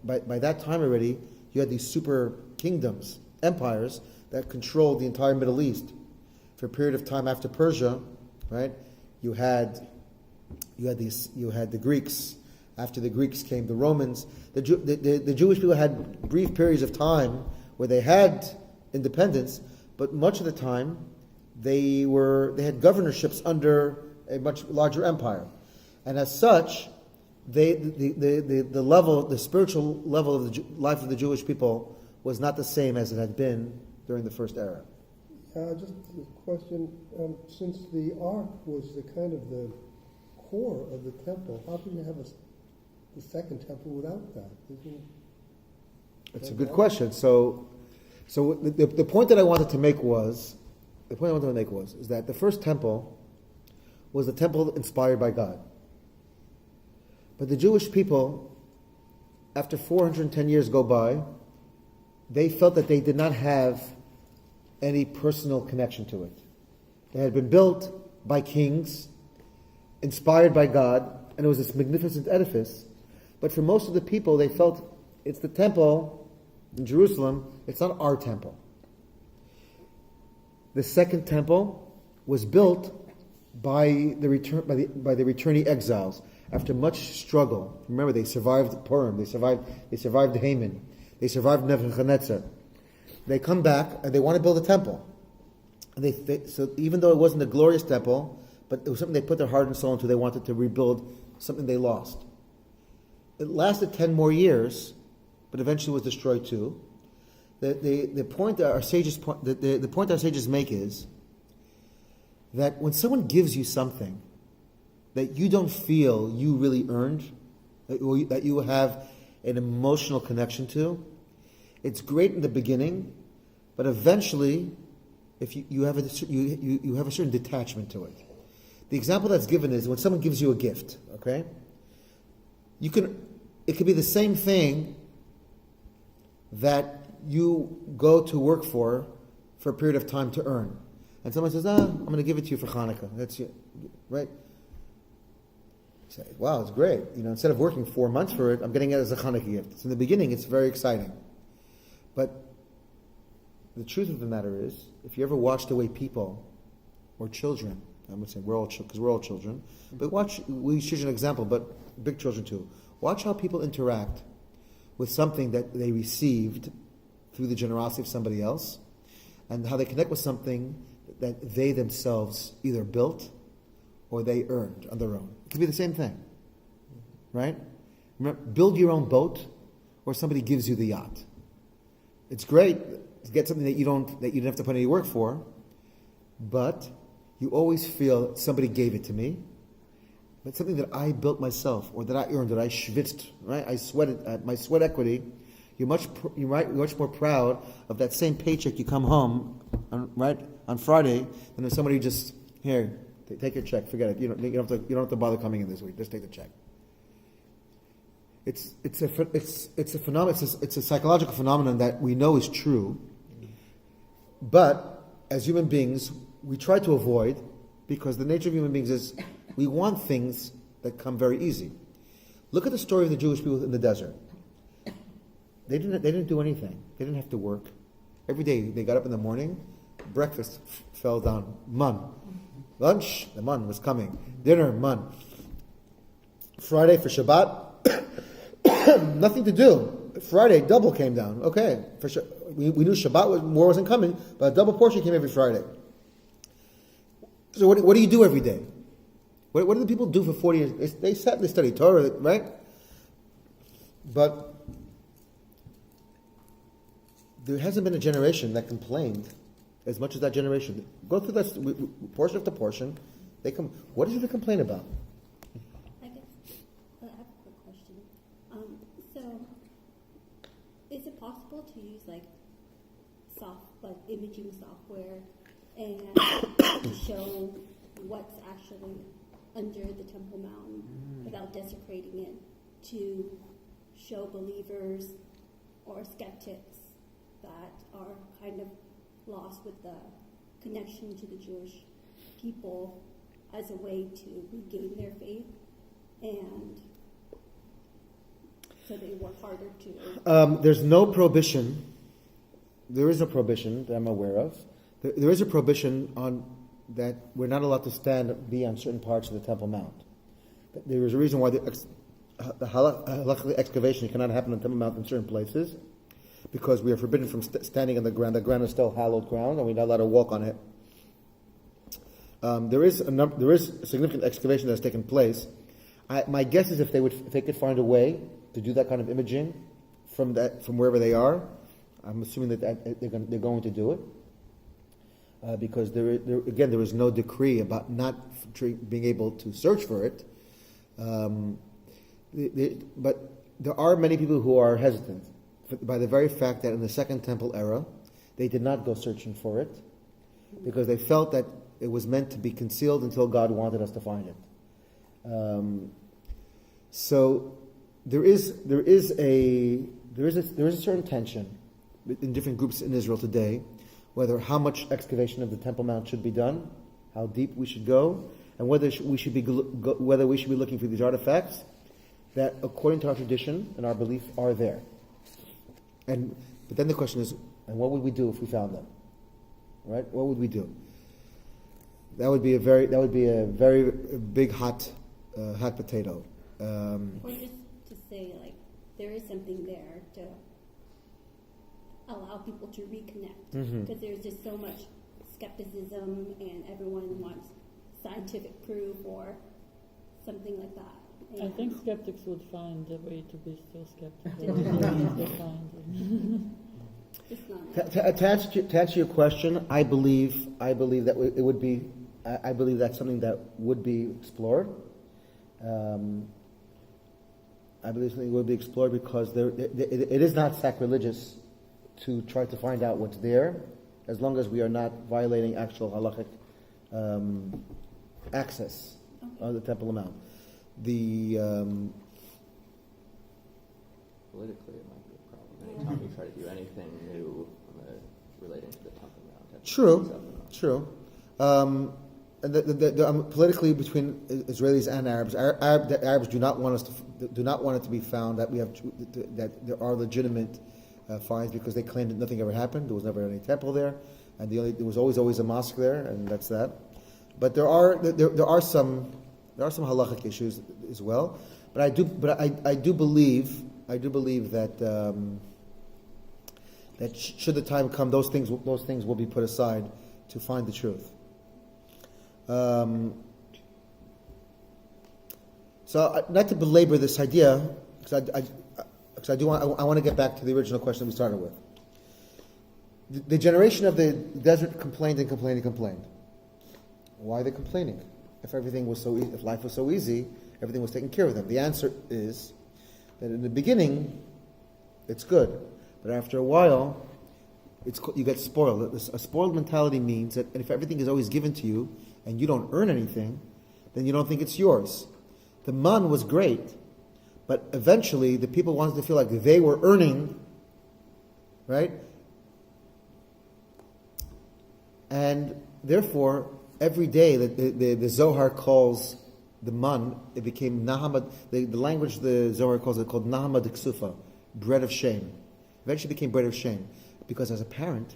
by that time already. You had these super kingdoms, empires that controlled the entire Middle East for a period of time after Persia. Right? You had the Greeks. After the Greeks came the Romans. The Jewish people had brief periods of time where they had independence, but much of the time they had governorships under a much larger empire, and as such, the spiritual level of the life of the Jewish people was not the same as it had been during the first era. Just a question: since the ark was the core of the temple, how can you have the second temple without that? It's a good question. So, So the point that I wanted to make was, is that the first temple was the temple inspired by God. But the Jewish people, after 410 years go by, they felt that they did not have any personal connection to it. It had been built by kings, inspired by God, and it was this magnificent edifice. But for most of the people, they felt it's the temple in Jerusalem, it's not our temple. The second temple was built by the returning exiles after much struggle. Remember, they survived Purim, they survived Haman, they survived Nebuchadnezzar. They come back and they want to build a temple. And so even though it wasn't a glorious temple, but it was something they put their heart and soul into, they wanted to rebuild something they lost. It lasted 10 more years, but eventually was destroyed too. The point that our sages make is that when someone gives you something that you don't feel you really earned, that you have an emotional connection to, it's great in the beginning, but eventually, if you have a certain detachment to it. The example that's given is when someone gives you a gift. Okay, it could be the same thing that you go to work for a period of time to earn. And someone says, I'm going to give it to you for Hanukkah. That's it, right? You say, wow, it's great. Instead of working 4 months for it, I'm getting it as a Hanukkah gift. So in the beginning, it's very exciting. But the truth of the matter is, if you ever watch the way people, or children, I'm going to say because we're all children, but we use an example, but big children too. Watch how people interact with something that they received through the generosity of somebody else, and how they connect with something that they themselves either built or they earned on their own. It could be the same thing, right? Remember, build your own boat, or somebody gives you the yacht. It's great to get something that you don't have to put any work for, but you always feel somebody gave it to me. But something that I built myself, or that I earned, that I schwitzed, right? I sweated my sweat equity. You're much more proud of that same paycheck you come home on Friday than if somebody just here take your check, forget it. You don't have to bother coming in this week. Just take the check. It's a phenomenon. It's a psychological phenomenon that we know is true, but as human beings, we try to avoid, because the nature of human beings is we want things that come very easy. Look at the story of the Jewish people in the desert. They didn't do anything. They didn't have to work. Every day they got up in the morning, breakfast fell down, man. Lunch, the man was coming. Dinner, man. Friday for Shabbat, nothing to do. Friday, double came down. Okay, we knew Shabbat more wasn't coming, but a double portion came every Friday. So what do you do every day? What do the people do for 40 years? They study Torah, right? But there hasn't been a generation that complained as much as that generation. Go through that portion after portion. What is it to complain about? I guess I have a quick question. So, is it possible to use like imaging software and to show what's actually under the Temple Mount without desecrating it, to show believers or skeptics that are kind of lost with the connection to the Jewish people as a way to regain their faith, and so they work harder to... There's no prohibition. There is a prohibition that I'm aware of. There is a prohibition on that we're not allowed to be on certain parts of the Temple Mount. There is a reason why the halakhic excavation cannot happen on the Temple Mount in certain places, because we are forbidden from standing on the ground. The ground is still hallowed ground, and we're not allowed to walk on it. There is significant excavation that has taken place. My guess is if they could find a way to do that kind of imaging from wherever they are, I'm assuming that they're going to do it. Because there is no decree about not being able to search for it. But there are many people who are hesitant by the very fact that in the Second Temple era, They did not go searching for it because they felt that it was meant to be concealed until God wanted us to find it. So there is a certain tension in different groups in Israel today, whether how much excavation of the Temple Mount should be done, how deep we should go, and whether we should be looking for these artifacts that, according to our tradition and our belief, are there. But then the question is, and what would we do if we found them? Right? What would we do? That would be a very big hot potato. Or just to say, like, there is something there to allow people to reconnect. Because there's just so much skepticism and everyone wants scientific proof or something like that. I And think skeptics would find a way to be still skeptical. They find it. it's not To answer your question, I believe that it would be. I believe that's something that would be explored. I believe something would be explored because it is not sacrilegious to try to find out what's there, as long as we are not violating actual halachic access of the Temple Mount. Politically, it might be a problem. Anytime you try to do anything new relating to the Temple Mount. True. And politically, between Israelis and Arabs, the Arabs do not want it to be found that that there are legitimate finds, because they claim that nothing ever happened. There was never any temple there, and there was always a mosque there, and that's that. But there are some halachic issues as well. But I do believe that that should the time come, those things will be put aside to find the truth. So not to belabor this idea, because I want to get back to the original question we started with. The generation of the desert complained and complained and complained. Why are they complaining? If everything was so, if life was so easy, everything was taken care of them. The answer is that in the beginning, it's good, but after a while, you get spoiled. A spoiled mentality means that if everything is always given to you and you don't earn anything, then you don't think it's yours. The man was great, but eventually the people wanted to feel like they were earning, right? And therefore, every day that the Zohar calls the man, it became Nahama. The language the Zohar calls it called Nahama de Ksufa, bread of shame. Eventually became bread of shame. Because as a parent,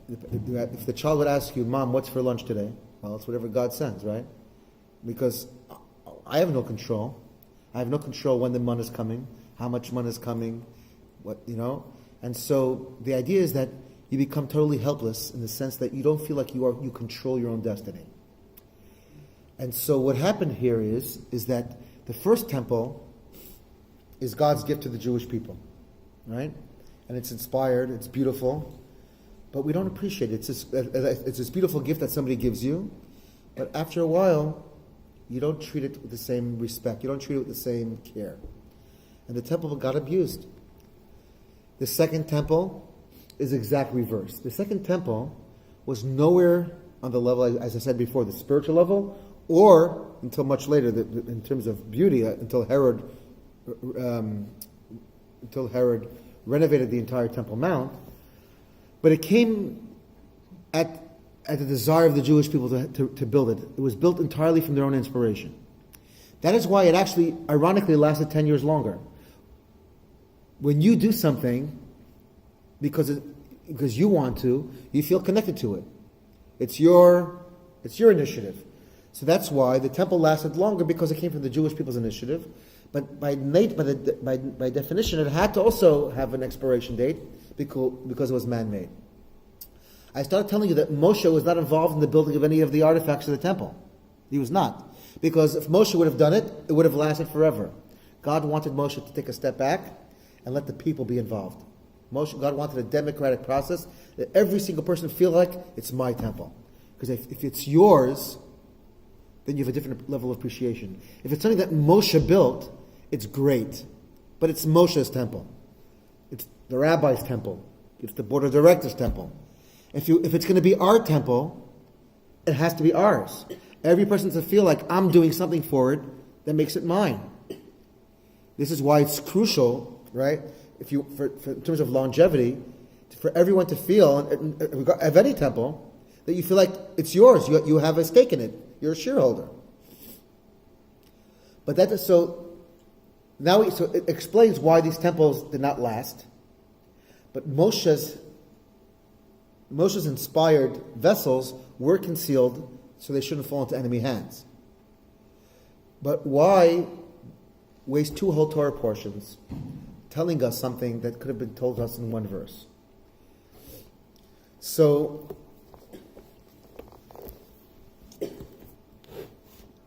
if the child would ask you, Mom, what's for lunch today? Well, it's whatever God sends, right? Because I have no control. I have no control when the money is coming, how much money is coming, And so the idea is that you become totally helpless in the sense that you don't feel like you control your own destiny. And so what happened here is that the first temple is God's gift to the Jewish people, right? And it's inspired, it's beautiful, but we don't appreciate it. It's this beautiful gift that somebody gives you, but after a while, you don't treat it with the same respect. You don't treat it with the same care. And the temple got abused. The second temple is exact reverse. The second temple was nowhere on the level, as I said before, the spiritual level, or until much later, in terms of beauty, until Herod renovated the entire Temple Mount. But it came at the desire of the Jewish people to build it. It was built entirely from their own inspiration. That is why it actually, ironically, lasted 10 years longer. When you do something because you want to, you feel connected to it. It's your initiative. So that's why the temple lasted longer, because it came from the Jewish people's initiative. But by definition, it had to also have an expiration date because it was man-made. I started telling you that Moshe was not involved in the building of any of the artifacts of the temple. He was not. Because if Moshe would have done it, it would have lasted forever. God wanted Moshe to take a step back and let the people be involved. God wanted a democratic process that every single person feel like it's my temple. Because if it's yours, then you have a different level of appreciation. If it's something that Moshe built, it's great. But it's Moshe's temple. It's the rabbi's temple. It's the board of directors' temple. If it's going to be our temple, it has to be ours. Every person has to feel like I'm doing something for it that makes it mine. This is why it's crucial, right? For in terms of longevity, for everyone to feel of any temple that you feel like it's yours. You have a stake in it. You're a shareholder. But so it explains why these temples did not last. But Moshe's inspired vessels were concealed so they shouldn't fall into enemy hands. But why waste 2 whole Torah portions telling us something that could have been told us in one verse? So,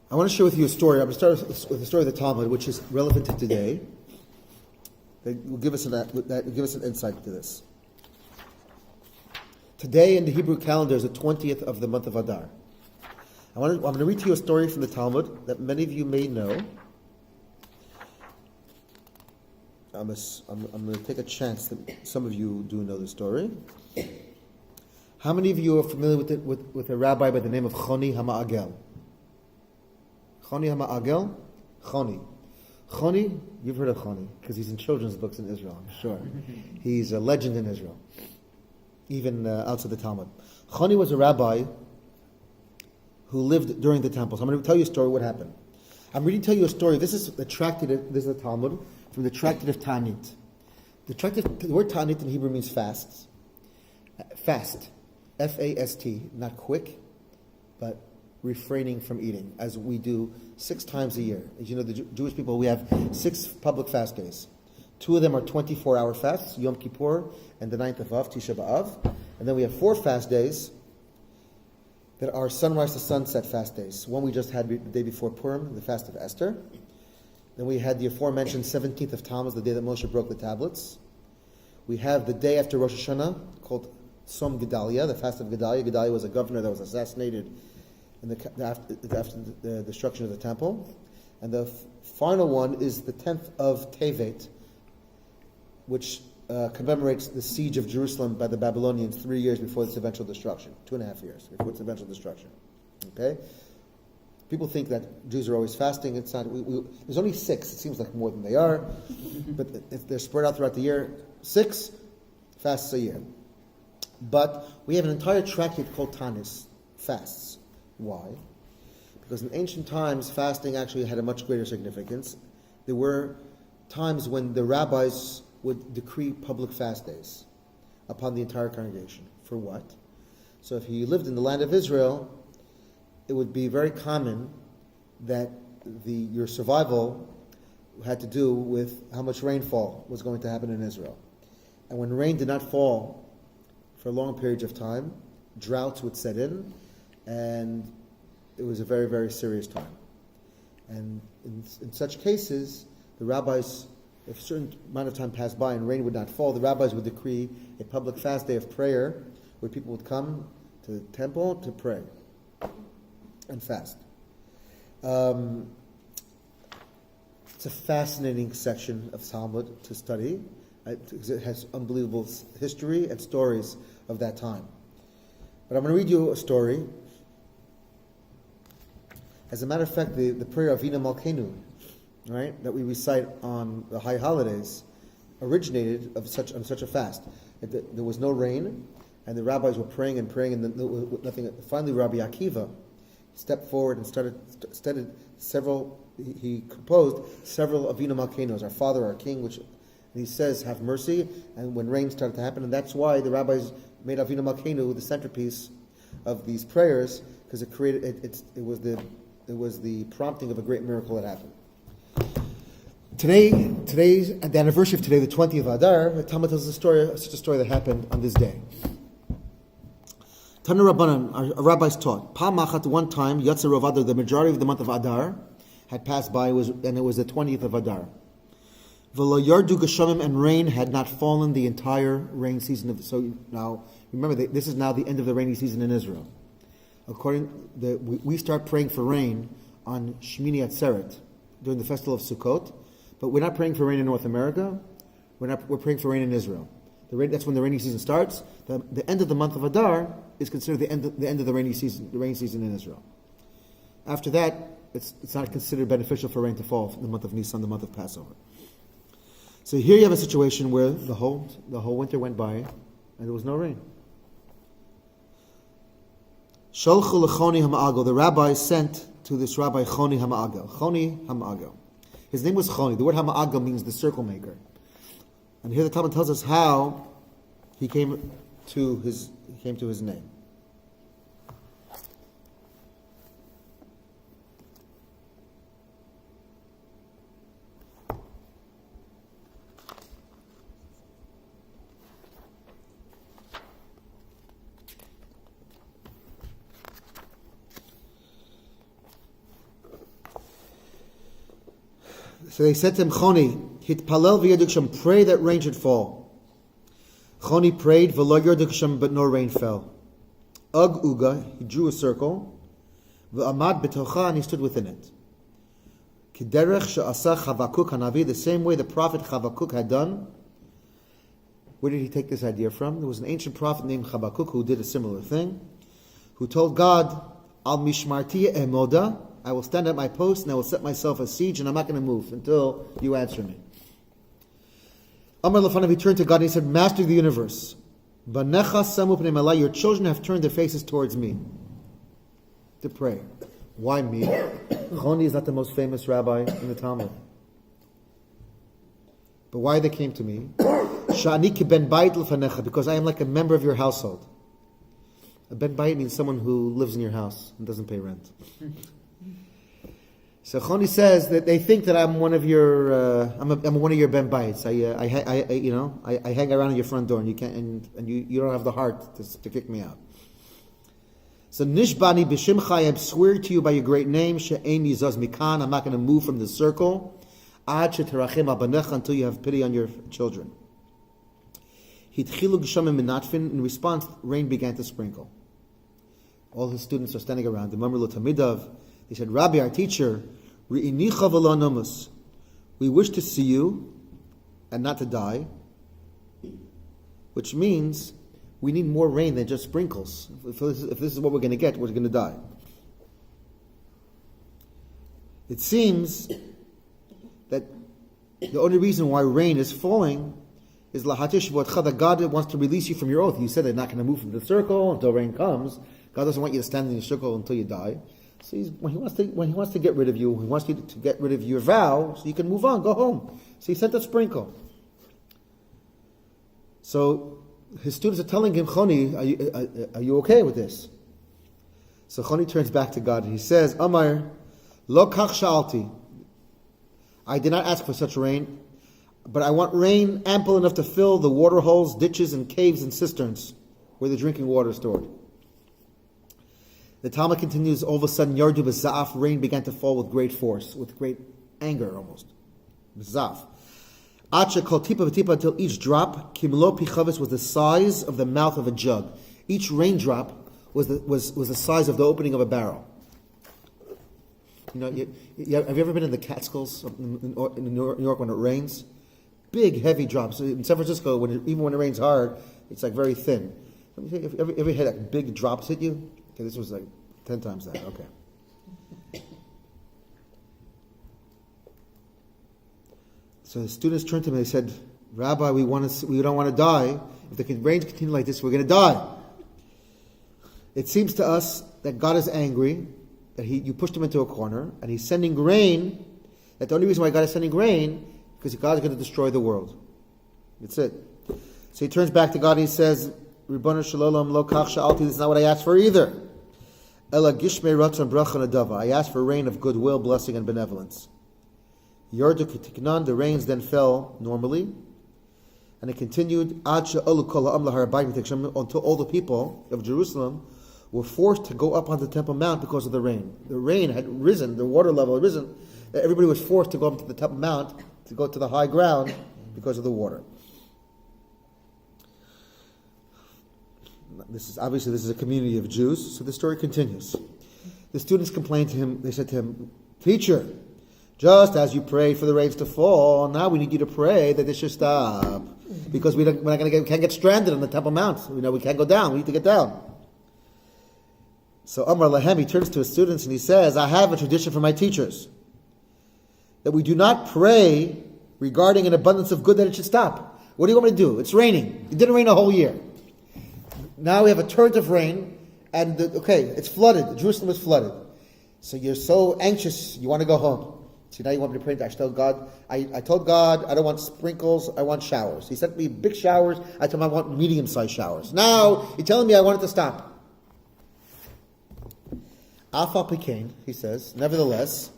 I want to share with you a story. I'm going to start with the story of the Talmud, which is relevant to today. That will give us an insight into this. Today in the Hebrew calendar is the 20th of the month of Adar. I'm going to read to you a story from the Talmud that many of you may know. I'm going to take a chance that some of you do know the story. How many of you are familiar with a rabbi by the name of Choni HaMa'agel? Choni HaMa'agel? Choni, you've heard of Choni, because he's in children's books in Israel, I'm sure. He's a legend in Israel, even outside the Talmud. Choni was a rabbi who lived during the temple. So I'm going to tell you a story, what happened. I'm reading to you a story. This is the Talmud, from the tractate of Ta'anit. The word Ta'anit in Hebrew means fast. Fast. F-A-S-T, not quick, but refraining from eating, as we do 6 times a year. As you know, the Jewish people, we have 6 public fast days. 2 of them are 24-hour fasts, Yom Kippur and the 9th of Av, Tisha B'Av. And then we have 4 fast days that are sunrise to sunset fast days. One we just had the day before Purim, the fast of Esther. Then we had the aforementioned 17th of Tammuz, the day that Moshe broke the tablets. We have the day after Rosh Hashanah, called Som Gedalia, the fast of Gedalia. Gedalia was a governor that was assassinated after the destruction of the temple. And the final one is the 10th of Tevet, which commemorates the siege of Jerusalem by the Babylonians 3 years before its eventual destruction. 2.5 years before its eventual destruction. Okay? People think that Jews are always fasting. It's not. There's only 6. It seems like more than they are. But they're spread out throughout the year. 6 fasts a year. But we have an entire tractate called Tanis, fasts. Why? Because in ancient times, fasting actually had a much greater significance. There were times when the rabbis would decree public fast days upon the entire congregation. For what? So if you lived in the land of Israel, it would be very common that your survival had to do with how much rainfall was going to happen in Israel. And when rain did not fall for long periods of time, droughts would set in, and it was a very, very serious time. And in such cases, the rabbis, if a certain amount of time passed by and rain would not fall, the rabbis would decree a public fast day of prayer where people would come to the temple to pray and fast. It's a fascinating section of Talmud to study because it has unbelievable history and stories of that time. But I'm going to read you a story. As a matter of fact, the prayer of Avinu Malkeinu, right, that we recite on the high holidays, originated on such a fast. There was no rain, and the rabbis were praying, and nothing. Finally, Rabbi Akiva stepped forward and started several. He composed several Avinu Malkeinos, our Father, our King, which he says, "Have mercy." And when rain started to happen, and that's why the rabbis made Avinu Malkeinu the centerpiece of these prayers, because it was the prompting of a great miracle that happened. Today's the anniversary of today, the 20th of Adar. The Talmud tells such a story that happened on this day. Tanu Rabbanan, our rabbis taught. Pa'amachat, one time, Yatzer Rav Adar, the majority of the month of Adar had passed by, and it was the 20th of Adar. V'lo yardu geshamim, and rain had not fallen the entire rain season. So now, remember, this is now the end of the rainy season in Israel. We start praying for rain on Shmini Atzeret during the festival of Sukkot, but we're not praying for rain in North America. We're praying for rain in Israel. That's when the rainy season starts. The end of the month of Adar is considered the end of the rainy season in Israel. After that, it's not considered beneficial for rain to fall in the month of Nisan, the month of Passover. So here you have a situation where the whole winter went by and there was no rain. Sholchu lechoni hama'agel. The rabbi sent to this rabbi Choni hama'agel. Choni hama'agel. His name was Choni. The word hama'agel means the circle maker. And here the Talmud tells us how he came to his name. So they said to him, Choni, hitpalel v'yaduk, pray that rain should fall. Choni prayed, v'lo yaduk, but no rain fell. Ug uga, he drew a circle, v'amad b'tocha, and he stood within it. Kiderech she'asa Chavakuk hanavi, the same way the prophet Chavakuk had done. Where did he take this idea from? There was an ancient prophet named Chavakuk who did a similar thing, who told God, Al mishmarti emoda, I will stand at my post and I will set myself a siege and I'm not going to move until you answer me. Amar Lefanav, he turned to God and he said, Master of the universe, your children have turned their faces towards me to pray. Why me? Choni is not the most famous rabbi in the Talmud. But why they came to me? Because I am like a member of your household. A ben bayit means someone who lives in your house and doesn't pay rent. So Choni says that they think that I'm one of your, I'm one of your ben bayits. I hang around at your front door, and you can't, and you don't have the heart to kick me out. So Nishbani b'shimcha, I swear to you by your great name, she'ein yizaz mikan, I'm not going to move from the circle, ad she'terachem al banecha, until you have pity on your children. Hitchilu geshamim minatfin. In response, rain began to sprinkle. All his students are standing around. The Mamre lo Tamidav. He said, Rabbi, our teacher, Ri'inicha v'lo nomus. We wish to see you and not to die, which means we need more rain than just sprinkles. If this is what we're going to get, we're going to die. It seems that the only reason why rain is falling is that God wants to release you from your oath. You said they're not going to move from the circle until rain comes. God doesn't want you to stand in the circle until you die. So when he wants to get rid of you, he wants you to get rid of your vow so you can move on, go home. So he sent a sprinkle. So his students are telling him, Choni, are you okay with this? So Choni turns back to God and he says, Amar, lo kach sha'alti. I did not ask for such rain, but I want rain ample enough to fill the water holes, ditches, and caves and cisterns where the drinking water is stored. The Talmud continues, all of a sudden, Yardu b'za'af, rain began to fall with great force, with great anger almost. B'za'af. Acha kol tipa v'tipa, until each drop, kimlo pichavis, was the size of the mouth of a jug. Each raindrop was the size of the opening of a barrel. You know, have you ever been in the Catskills in New York when it rains? Big, heavy drops. In San Francisco, even when it rains hard, it's like very thin. Have you ever had like big drops hit you? Okay, this was like 10 times that. Okay. So the students turned to me and they said, Rabbi, we don't want to die. If the rains continue like this, we're going to die. It seems to us that God is angry, that you pushed him into a corner, and he's sending rain. That the only reason why God is sending rain because God is going to destroy the world. That's it. So he turns back to God and he says, Ribbonu Shalom lo kach sha'alti, this is not what I asked for either. Ela gishmei ratzon bracha nadava. I asked for rain of goodwill, blessing, and benevolence. Yardu kitiknan, the rains then fell normally. And it continued, Ad she'alu kol ha'am lahar bayit v'tiksham, until all the people of Jerusalem were forced to go up on the Temple Mount because of the rain. The rain had risen, the water level had risen. Everybody was forced to go up to the Temple Mount, to go to the high ground because of the water. This is a community of Jews, so the story continues. The students complained to him, they said to him, Teacher, Just as you prayed for the rains to fall, now we need you to pray that they should stop. Because we're not can't get stranded on the Temple Mount. We can't go down. We need to get down. So Amar Lahem, he turns to his students and he says, I have a tradition from my teachers that we do not pray regarding an abundance of good that it should stop. What do you want me to do? It's raining. It didn't rain a whole year. Now we have a torrent of rain, and it's flooded. Jerusalem is flooded. So you're so anxious, you want to go home. So now you want me to pray. I told God, I told God I don't want sprinkles, I want showers. He sent me big showers. I told him I want medium-sized showers. Now you're telling me I want it to stop. Alpha Pekain, he says, nevertheless,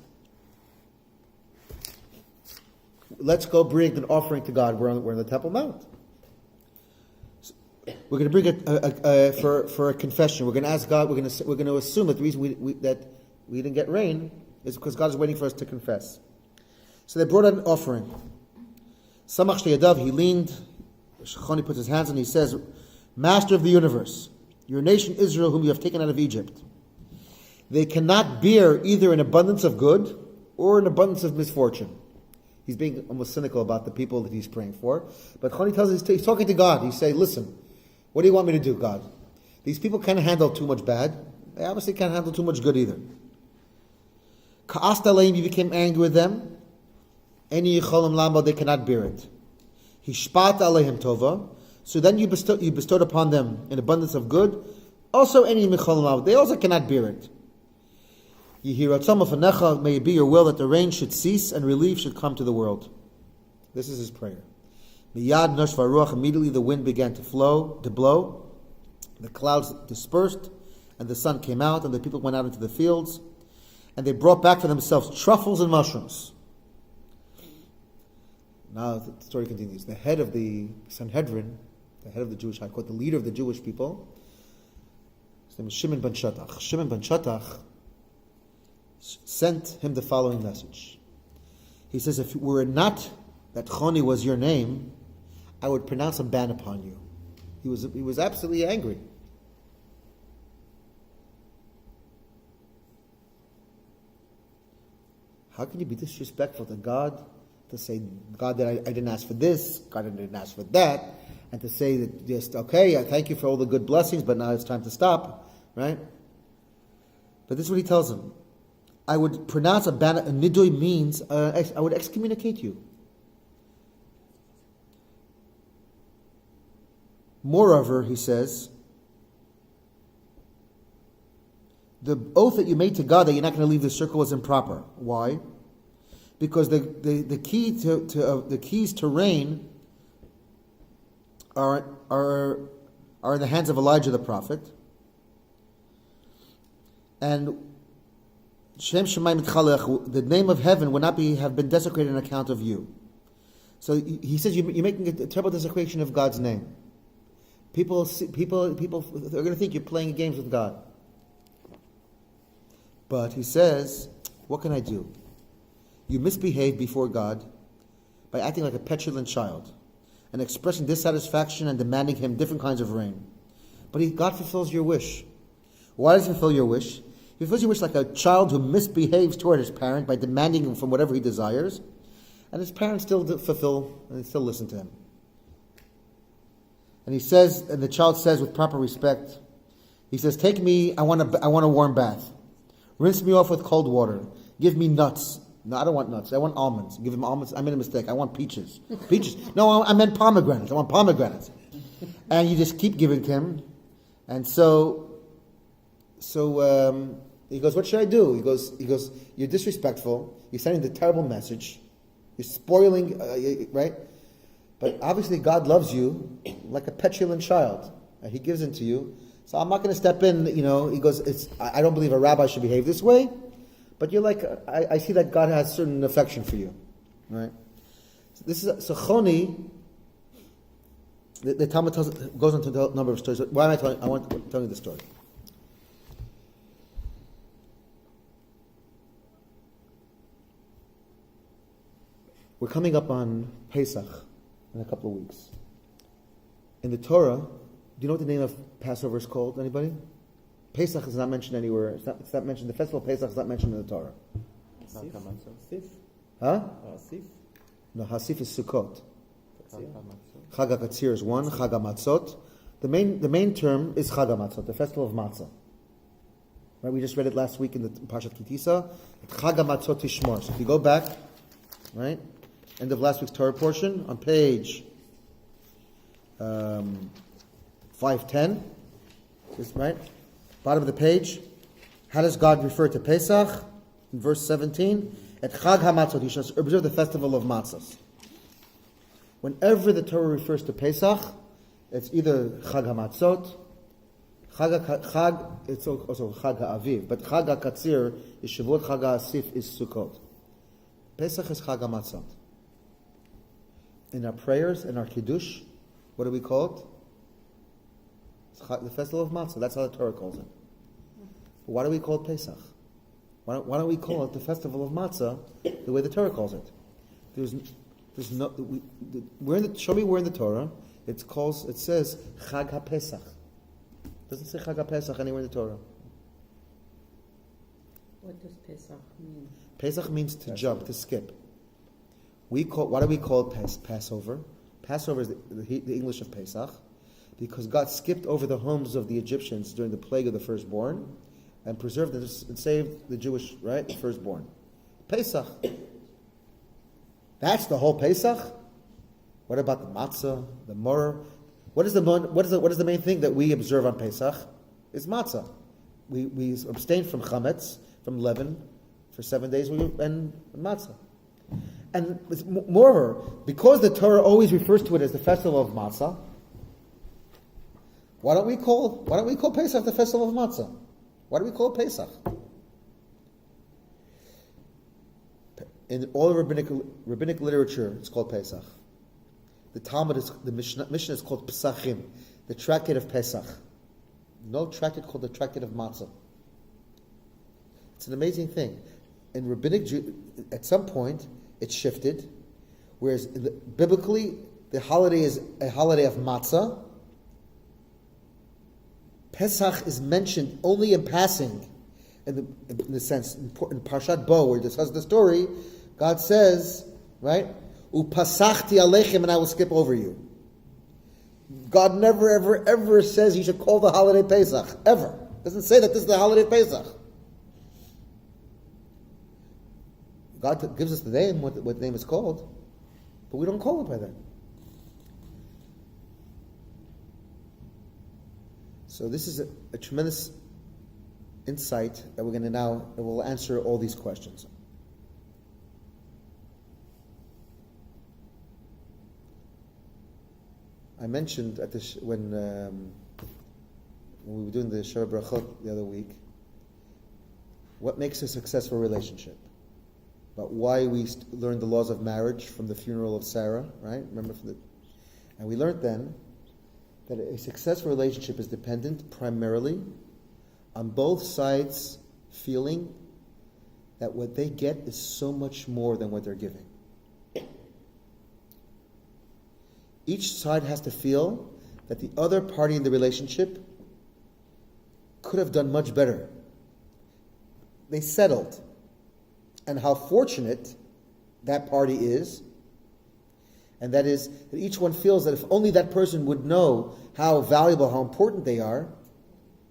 let's go bring an offering to God. We're on the Temple Mount. We're going to bring it for a confession. We're going to ask God. We're going to assume that the reason we didn't get rain is because God is waiting for us to confess. So they brought an offering. Samach Shteyadav, he leaned. Shechoni puts his hands on. He says, "Master of the universe, your nation Israel, whom you have taken out of Egypt, they cannot bear either an abundance of good or an abundance of misfortune." He's being almost cynical about the people that he's praying for. But Choni tells us, he's talking to God. He's saying, listen, what do you want me to do, God? These people can't handle too much bad. They obviously can't handle too much good either. Ka'asta aleim, you became angry with them. Eni yicholim lamo, they cannot bear it. Hishpat aleihim tova, so then you bestowed upon them an abundance of good. Also eni yicholim lamo, they also cannot bear it. May it be your will that the rain should cease and relief should come to the world. This is his prayer. Miyad nashva ruach, immediately the wind began to blow. The clouds dispersed, and the sun came out, and the people went out into the fields, and they brought back for themselves truffles and mushrooms. Now the story continues. The head of the Sanhedrin, the head of the Jewish High Court, the leader of the Jewish people, his name is Shimon ben Shatach. Shimon ben Shatach sent him the following message. He says, if it were not that Choni was your name, I would pronounce a ban upon you. He was absolutely angry. How can you be disrespectful to God? To say, God, that I didn't ask for this, God, I didn't ask for that, and to say that just, okay, I thank you for all the good blessings, but now it's time to stop, right? But this is what he tells him. I would pronounce a ban. A nidui means I would excommunicate you. Moreover, he says, the oath that you made to God that you're not going to leave the circle is improper. Why? Because the keys to rain are in the hands of Elijah the prophet, and Shem Shemaim Mitchalech, the name of heaven would not have been desecrated on account of you. So he says you're making a terrible desecration of God's name. People they're going to think you're playing games with God. But he says, what can I do? You misbehave before God by acting like a petulant child and expressing dissatisfaction and demanding him different kinds of rain. But God fulfills your wish. Why does he fulfill your wish? He fulfills your wish like a child who misbehaves toward his parent by demanding him from whatever he desires, and his parents still fulfill and still listen to him. And he says, and the child says with proper respect, he says, take me, I want a warm bath. Rinse me off with cold water. Give me nuts. No, I don't want nuts. I want almonds. Give him almonds. I made a mistake. I want peaches. Peaches. No, I meant pomegranates. I want pomegranates. And you just keep giving to him. And so he goes, what should I do? He goes, you're disrespectful. You're sending the terrible message. You're spoiling, right? But obviously God loves you like a petulant child. He gives in to you. So I'm not going to step in, he goes, I don't believe a rabbi should behave this way, but you're like, I see that God has certain affection for you, right? So Choni, the Talmud goes into a number of stories. Why am I telling? I want to tell you the story. We're coming up on Pesach in a couple of weeks. In the Torah, do you know what the name of Passover is called? Anybody? Pesach is not mentioned anywhere. It's not mentioned. The festival of Pesach is not mentioned in the Torah. Sif? Huh? Asif? No, Hasif is Sukkot. Katsir? Chag HaKatzir is one. Chag HaMatzot. The main term is Chag HaMatzot, the festival of matzah. Right? We just read it last week in the Parashat Kitisa. Chag HaMatzot Tishmor. So if you go back, right, end of last week's Torah portion on page 510. Right, bottom of the page. How does God refer to Pesach? In verse 17, at Chag HaMatzot, you shall observe the festival of matzahs. Whenever the Torah refers to Pesach, it's either Chag HaMatzot, it's also Chag HaAviv, but Chag HaKatzir is Shavuot, Chag HaAsif is Sukkot. Pesach is Chag HaMatzot. In our prayers, in our Kiddush, what do we call it? It's the festival of matzah. That's how the Torah calls it. But why do we call it Pesach? Why don't we call it the festival of matzah the way the Torah calls it? There's no. Show me where in the Torah it says Chag HaPesach. It doesn't say Chag HaPesach anywhere in the Torah. What does Pesach mean? Pesach means to jump, to skip. Why do we call it Passover? Passover is the English of Pesach, because God skipped over the homes of the Egyptians during the plague of the firstborn and preserved and saved the Jewish, right, the firstborn. Pesach. That's the whole Pesach. What about the matzah, the myrrh? What is the main thing that we observe on Pesach? It's matzah. We abstain from chametz, from leaven, for 7 days, and matzah. And moreover, because the Torah always refers to it as the festival of matzah, why don't we call Pesach the festival of matzah? Why do we call it Pesach? In all of rabbinic literature, it's called Pesach. The Talmud the Mishnah is called Pesachim, the tractate of Pesach. No tractate called the tractate of matzah. It's an amazing thing. In rabbinic at some point, it shifted, whereas biblically, the holiday is a holiday of matzah. Pesach is mentioned only in passing, in the sense, in Parashat Bo, where it discusses the story, God says, right, Upasachti aleichem, and I will skip over you. God never, ever, ever says you should call the holiday Pesach, ever. Doesn't say that this is the holiday of Pesach. God gives us the name, what the name is called, but we don't call it by that. So this is a tremendous insight that we're going to that will answer all these questions. I mentioned when we were doing the Shara Brachot the other week, what makes a successful relationship? About why we learned the laws of marriage from the funeral of Sarah, right? Remember and we learned then that a successful relationship is dependent primarily on both sides feeling that what they get is so much more than what they're giving. Each side has to feel that the other party in the relationship could have done much better. They settled. And how fortunate that party is. And that is that each one feels that if only that person would know how valuable, how important they are,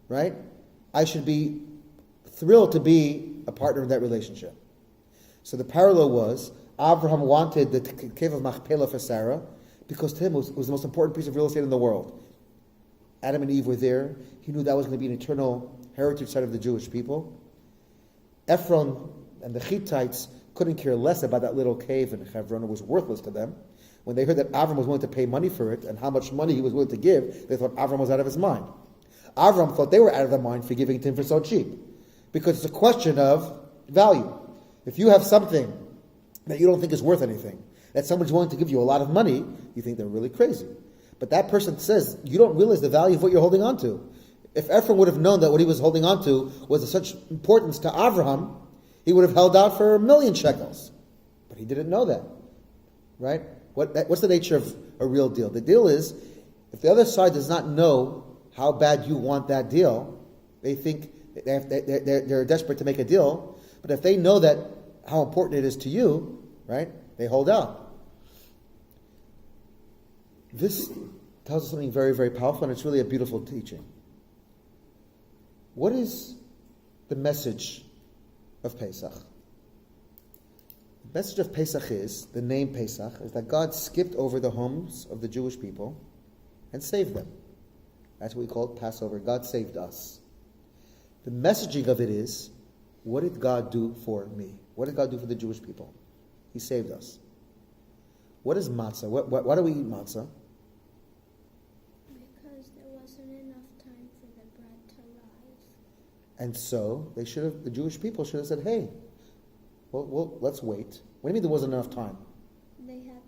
right? I should be thrilled to be a partner in that relationship. So the parallel was, Abraham wanted the cave of Machpelah for Sarah because to him it was the most important piece of real estate in the world. Adam and Eve were there. He knew that was going to be an eternal heritage side of the Jewish people. Ephron and the Hittites couldn't care less about that little cave in Hebron. It was worthless to them. When they heard that Avram was willing to pay money for it and how much money he was willing to give, they thought Avram was out of his mind. Avram thought they were out of their mind for giving it to him for so cheap. Because it's a question of value. If you have something that you don't think is worth anything, that someone's willing to give you a lot of money, you think they're really crazy. But that person says, you don't realize the value of what you're holding on to. If Ephraim would have known that what he was holding on to was of such importance to Avraham, he would have held out for 1,000,000 shekels. But he didn't know that. Right? What's the nature of a real deal? The deal is, if the other side does not know how bad you want that deal, they think they're desperate to make a deal. But if they know that how important it is to you, right? They hold out. This tells us something very, very powerful, and it's really a beautiful teaching. What is the message of Pesach? The message of Pesach is, the name Pesach, is that God skipped over the homes of the Jewish people and saved them. That's what we call it Passover. God saved us. The messaging of it is, what did God do for me? What did God do for the Jewish people? He saved us. What is matzah? Why do we eat matzah? Because there wasn't enough time for the bread to rise. And so the Jewish people should have said, "Hey, well, let's wait." What do you mean there wasn't enough time?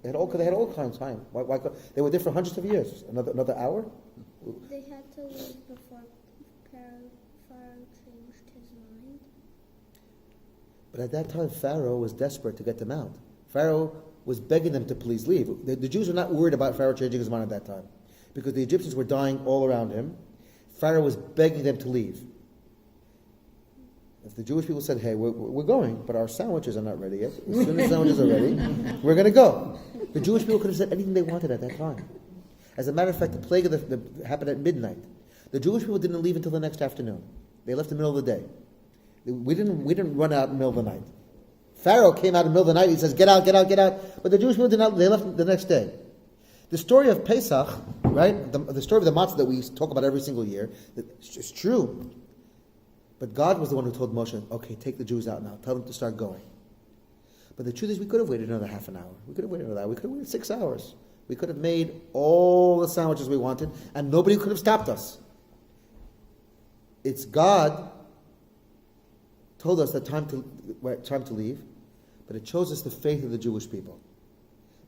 They had all kinds of time. Why they were there for hundreds of years. Another hour? They had to leave before Pharaoh changed his mind. But at that time, Pharaoh was desperate to get them out. Pharaoh was begging them to please leave. The Jews were not worried about Pharaoh changing his mind at that time, because the Egyptians were dying all around him. Pharaoh was begging them to leave. If the Jewish people said, "Hey, we're going, but our sandwiches are not ready yet. As soon as sandwiches are ready, we're going to go," the Jewish people could have said anything they wanted at that time. As a matter of fact, the plague happened at midnight. The Jewish people didn't leave until the next afternoon. They left in the middle of the day. We didn't run out in the middle of the night. Pharaoh came out in the middle of the night. He says, "Get out, get out, get out." But the Jewish people did not. They left the next day. The story of Pesach, right? The story of the matzah that we talk about every single year, it's true. But God was the one who told Moshe, "Okay, take the Jews out now. Tell them to start going." But the truth is, we could have waited another half an hour. We could have waited another hour. We could have waited 6 hours. We could have made all the sandwiches we wanted, and nobody could have stopped us. It's God told us that time to leave, but it shows us the faith of the Jewish people,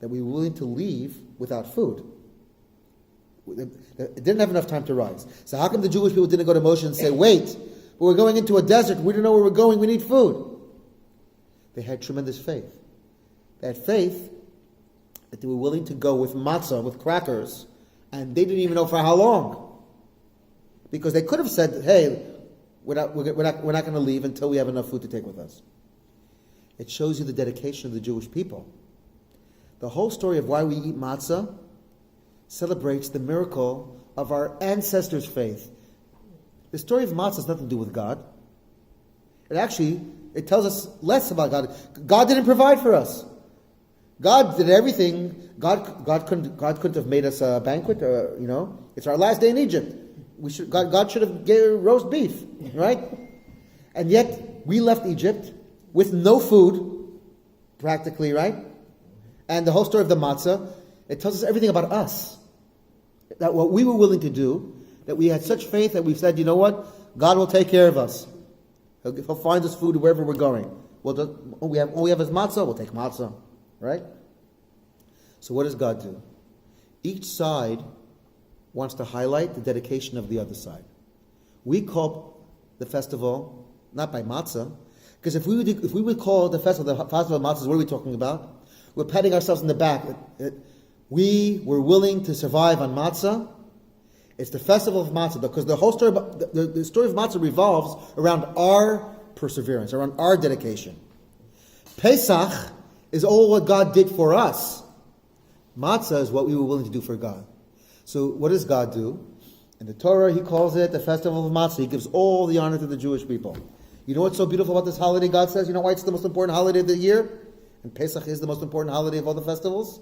that we were willing to leave without food. It didn't have enough time to rise. So how come the Jewish people didn't go to Moshe and say, "Wait, we're going into a desert. We don't know where we're going. We need food"? They had tremendous faith. They had faith that they were willing to go with matzah, with crackers, and they didn't even know for how long. Because they could have said, "Hey, we're not going to leave until we have enough food to take with us." It shows you the dedication of the Jewish people. The whole story of why we eat matzah celebrates the miracle of our ancestors' faith. The story of matzah has nothing to do with God. It tells us less about God. God didn't provide for us. God did everything. God couldn't have made us a banquet. It's our last day in Egypt. God should have gave roast beef, right? And yet we left Egypt with no food, practically, right? And the whole story of the matzah, it tells us everything about us. That what we were willing to do, that we had such faith that we said, "You know what? God will take care of us. He'll find us food wherever we're going. All we have is matzah, we'll take matzah." Right? So what does God do? Each side wants to highlight the dedication of the other side. We call the festival not by matzah, because if we would call the festival of matzahs, what are we talking about? We're patting ourselves in the back. We were willing to survive on matzah. It's the festival of matzah, because the whole story, the story of matzah revolves around our perseverance, around our dedication. Pesach is all what God did for us. Matzah is what we were willing to do for God. So what does God do? In the Torah, He calls it the festival of matzah. He gives all the honor to the Jewish people. You know what's so beautiful about this holiday? God says, you know why it's the most important holiday of the year? And Pesach is the most important holiday of all the festivals?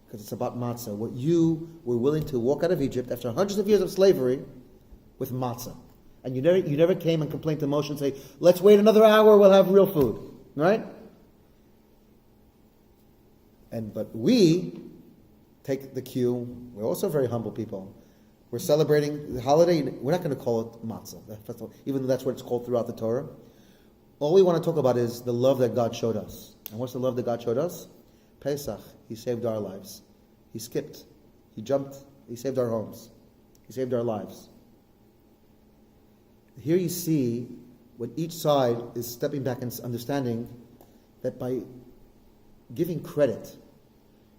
Because it's about matzah. What you were willing to walk out of Egypt after hundreds of years of slavery with matzah. And you never came and complained to Moshe and say, "Let's wait another hour, we'll have real food." Right? But we take the cue. We're also very humble people. We're celebrating the holiday. We're not going to call it matzah, the festival, even though that's what it's called throughout the Torah. All we want to talk about is the love that God showed us. And what's the love that God showed us? Pesach. He saved our lives. He skipped. He jumped. He saved our homes. He saved our lives. Here you see what each side is stepping back and understanding that by giving credit,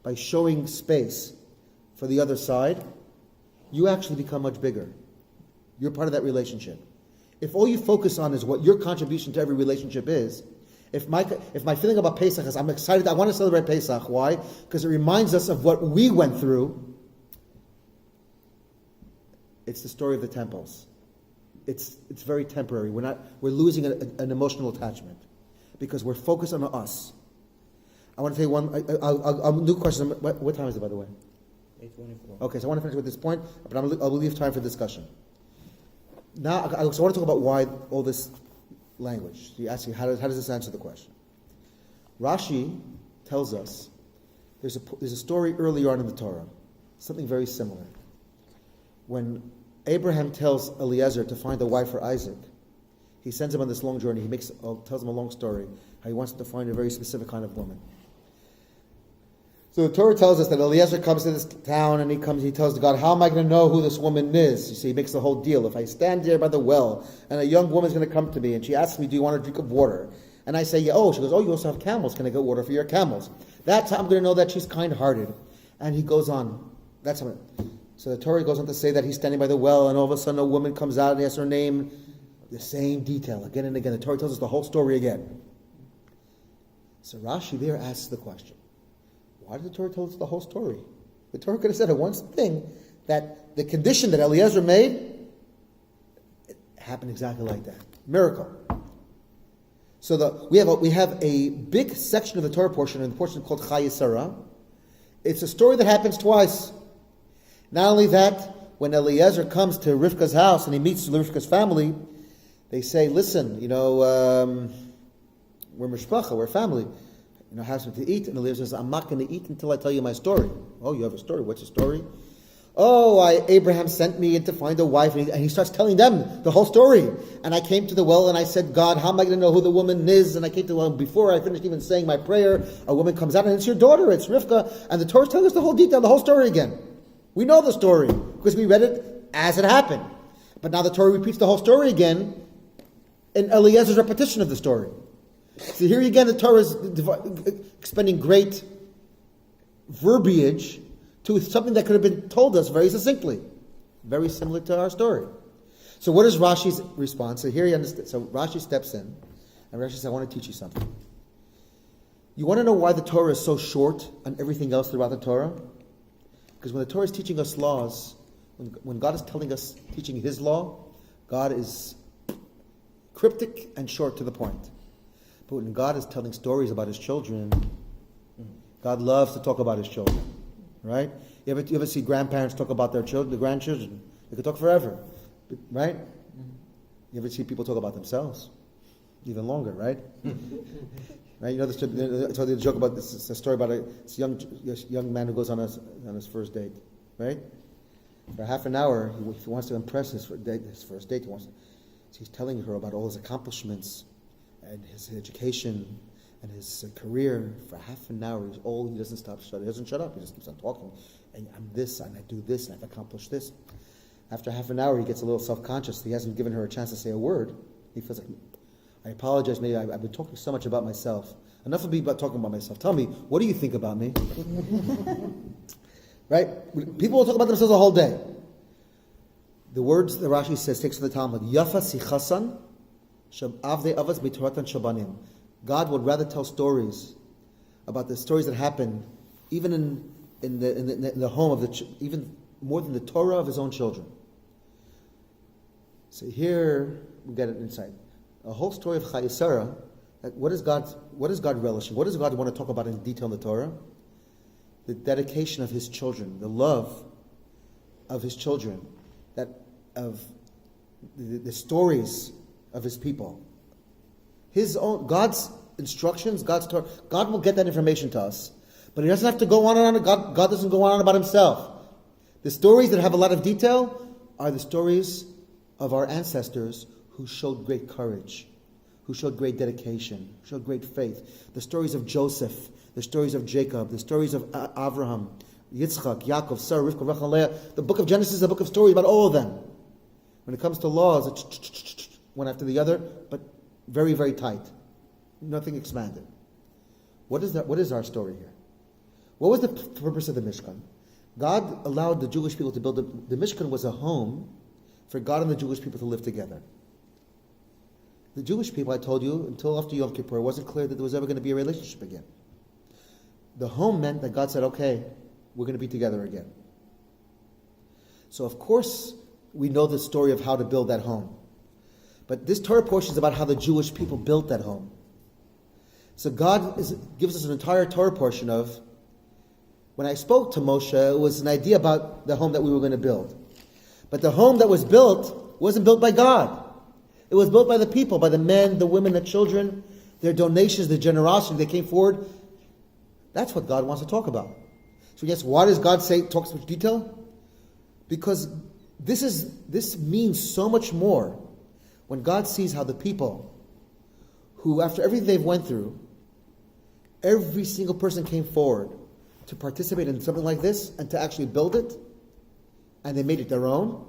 by showing space for the other side, you actually become much bigger. You're part of that relationship. If all you focus on is what your contribution to every relationship is, If my feeling about Pesach is I'm excited, I want to celebrate Pesach. Why? Because it reminds us of what we went through. It's the story of the temples. It's very temporary. We're losing an emotional attachment because we're focused on us. I want to tell you one. I'll do questions. What time is it, by the way? 8:24. Okay, so I want to finish with this point, but I'll leave time for discussion. Now, I want to talk about why all this language. You ask me, how does this answer the question? Rashi tells us there's a story earlier on in the Torah, something very similar. When Abraham tells Eliezer to find a wife for Isaac, he sends him on this long journey. He tells him a long story, how he wants to find a very specific kind of woman. So the Torah tells us that Eliezer comes to this town and he tells God, how am I going to know who this woman is? You see, he makes the whole deal. If I stand there by the well and a young woman's going to come to me and she asks me, do you want a drink of water? And I say, yeah. Oh, she goes, oh, you also have camels. Can I get water for your camels? That's how I'm going to know that she's kind-hearted. And he goes on. So the Torah goes on to say that he's standing by the well and all of a sudden a woman comes out and he asks her name. The same detail again and again. The Torah tells us the whole story again. So Rashi there asks the question, why did the Torah tell us the whole story? The Torah could have said one thing, that the condition that Eliezer made, it happened exactly like that. Miracle. So we have a big section of the Torah portion, and the portion called Chayei Sarah. It's a story that happens twice. Not only that, when Eliezer comes to Rivka's house and he meets Rivka's family, they say, listen, we're mishpacha, we're family. Have something to eat. And Eliezer says, I'm not going to eat until I tell you my story. Oh, you have a story. What's your story? Oh, Abraham sent me in to find a wife. And he starts telling them the whole story. And I came to the well and I said, God, how am I going to know who the woman is? And I came to the well. Before I finished even saying my prayer, a woman comes out and it's your daughter. It's Rivka. And the Torah tells us the whole detail, the whole story again. We know the story because we read it as it happened. But now the Torah repeats the whole story again in Eliezer's repetition of the story. So here again, the Torah is expending great verbiage to something that could have been told us very succinctly, very similar to our story. So what is Rashi's response? So here he understands. So Rashi steps in, and Rashi says, I want to teach you something. You want to know why the Torah is so short on everything else throughout the Torah? Because when the Torah is teaching us laws, when God is teaching His law, God is cryptic and short to the point. But when God is telling stories about His children, God loves to talk about His children, right? You ever see grandparents talk about their children, the grandchildren? They could talk forever, right? You ever see people talk about themselves? Even longer, right? Right? The joke about this is a story about this young man who goes on his first date, right? For half an hour, he wants to impress his first date. He's telling her about all his accomplishments and his education and his career. For half an hour, he doesn't stop. He doesn't shut up. He just keeps on talking. And I'm this, and I do this, and I've accomplished this. After half an hour, he gets a little self-conscious. He hasn't given her a chance to say a word. He feels like, I apologize, maybe I've been talking so much about myself. Enough of me about talking about myself. Tell me, what do you think about me? Right? People will talk about themselves the whole day. The words that Rashi says, takes from the Talmud, Yafa sichasan, avdei avas b'toratan shabanim. God would rather tell stories about the stories that happen, even in the home of even more than the Torah of His own children. So here we get an insight. A whole story of Chayei Sarah. What is God relishing? What does God want to talk about in detail in the Torah? The dedication of His children, the love of His children, of the stories of His people. God's instructions, God's Torah. God will get that information to us, but He doesn't have to go on and on. God doesn't go on and on about Himself. The stories that have a lot of detail are the stories of our ancestors who showed great courage, who showed great dedication, showed great faith. The stories of Joseph, the stories of Jacob, the stories of Abraham, Yitzchak, Yaakov, Sarah, Rivka, Rachel, Leah. The book of Genesis is a book of stories about all of them. When it comes to laws, it's one after the other, but very, very tight. Nothing expanded. What is that? What is our story here? What was the purpose of the Mishkan? God allowed the Jewish people to build the Mishkan was a home for God and the Jewish people to live together. The Jewish people, I told you, until after Yom Kippur, it wasn't clear that there was ever going to be a relationship again. The home meant that God said, okay, we're going to be together again. So of course, we know the story of how to build that home. But this Torah portion is about how the Jewish people built that home. So God gives us an entire Torah portion of, when I spoke to Moshe, it was an idea about the home that we were going to build. But the home that was built wasn't built by God. It was built by the people, by the men, the women, the children, their donations, their generosity. They came forward. That's what God wants to talk about. So yes, why does God say talk so much detail? Because this means so much more when God sees how the people who, after everything they've went through, every single person came forward to participate in something like this and to actually build it, and they made it their own.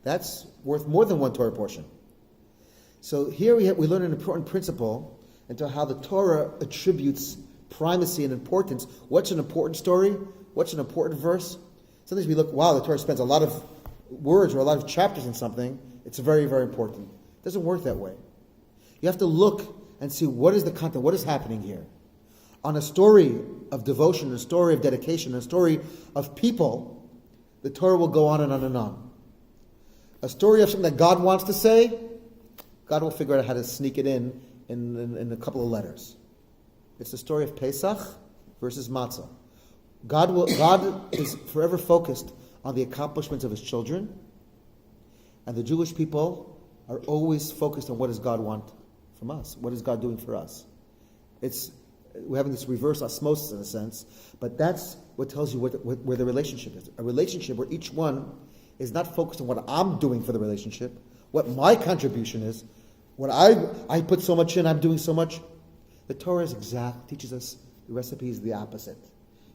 That's worth more than one Torah portion. So here we learn an important principle into how the Torah attributes primacy and importance. What's an important story? What's an important verse? Sometimes we look, wow, the Torah spends a lot of words or a lot of chapters in something. It's very, very important. It doesn't work that way. You have to look and see what is the content, what is happening here. On a story of devotion, a story of dedication, a story of people, the Torah will go on and on and on. A story of something that God wants to say, God will figure out how to sneak it in a couple of letters. It's the story of Pesach versus Matzah. God is forever focused on the accomplishments of His children, and the Jewish people are always focused on what does God want from us? What is God doing for us? We're having this reverse osmosis in a sense, but that's what tells you where the relationship is. A relationship where each one is not focused on what I'm doing for the relationship, what my contribution is, what I put so much in, I'm doing so much. The Torah is exact, teaches us the recipe is the opposite.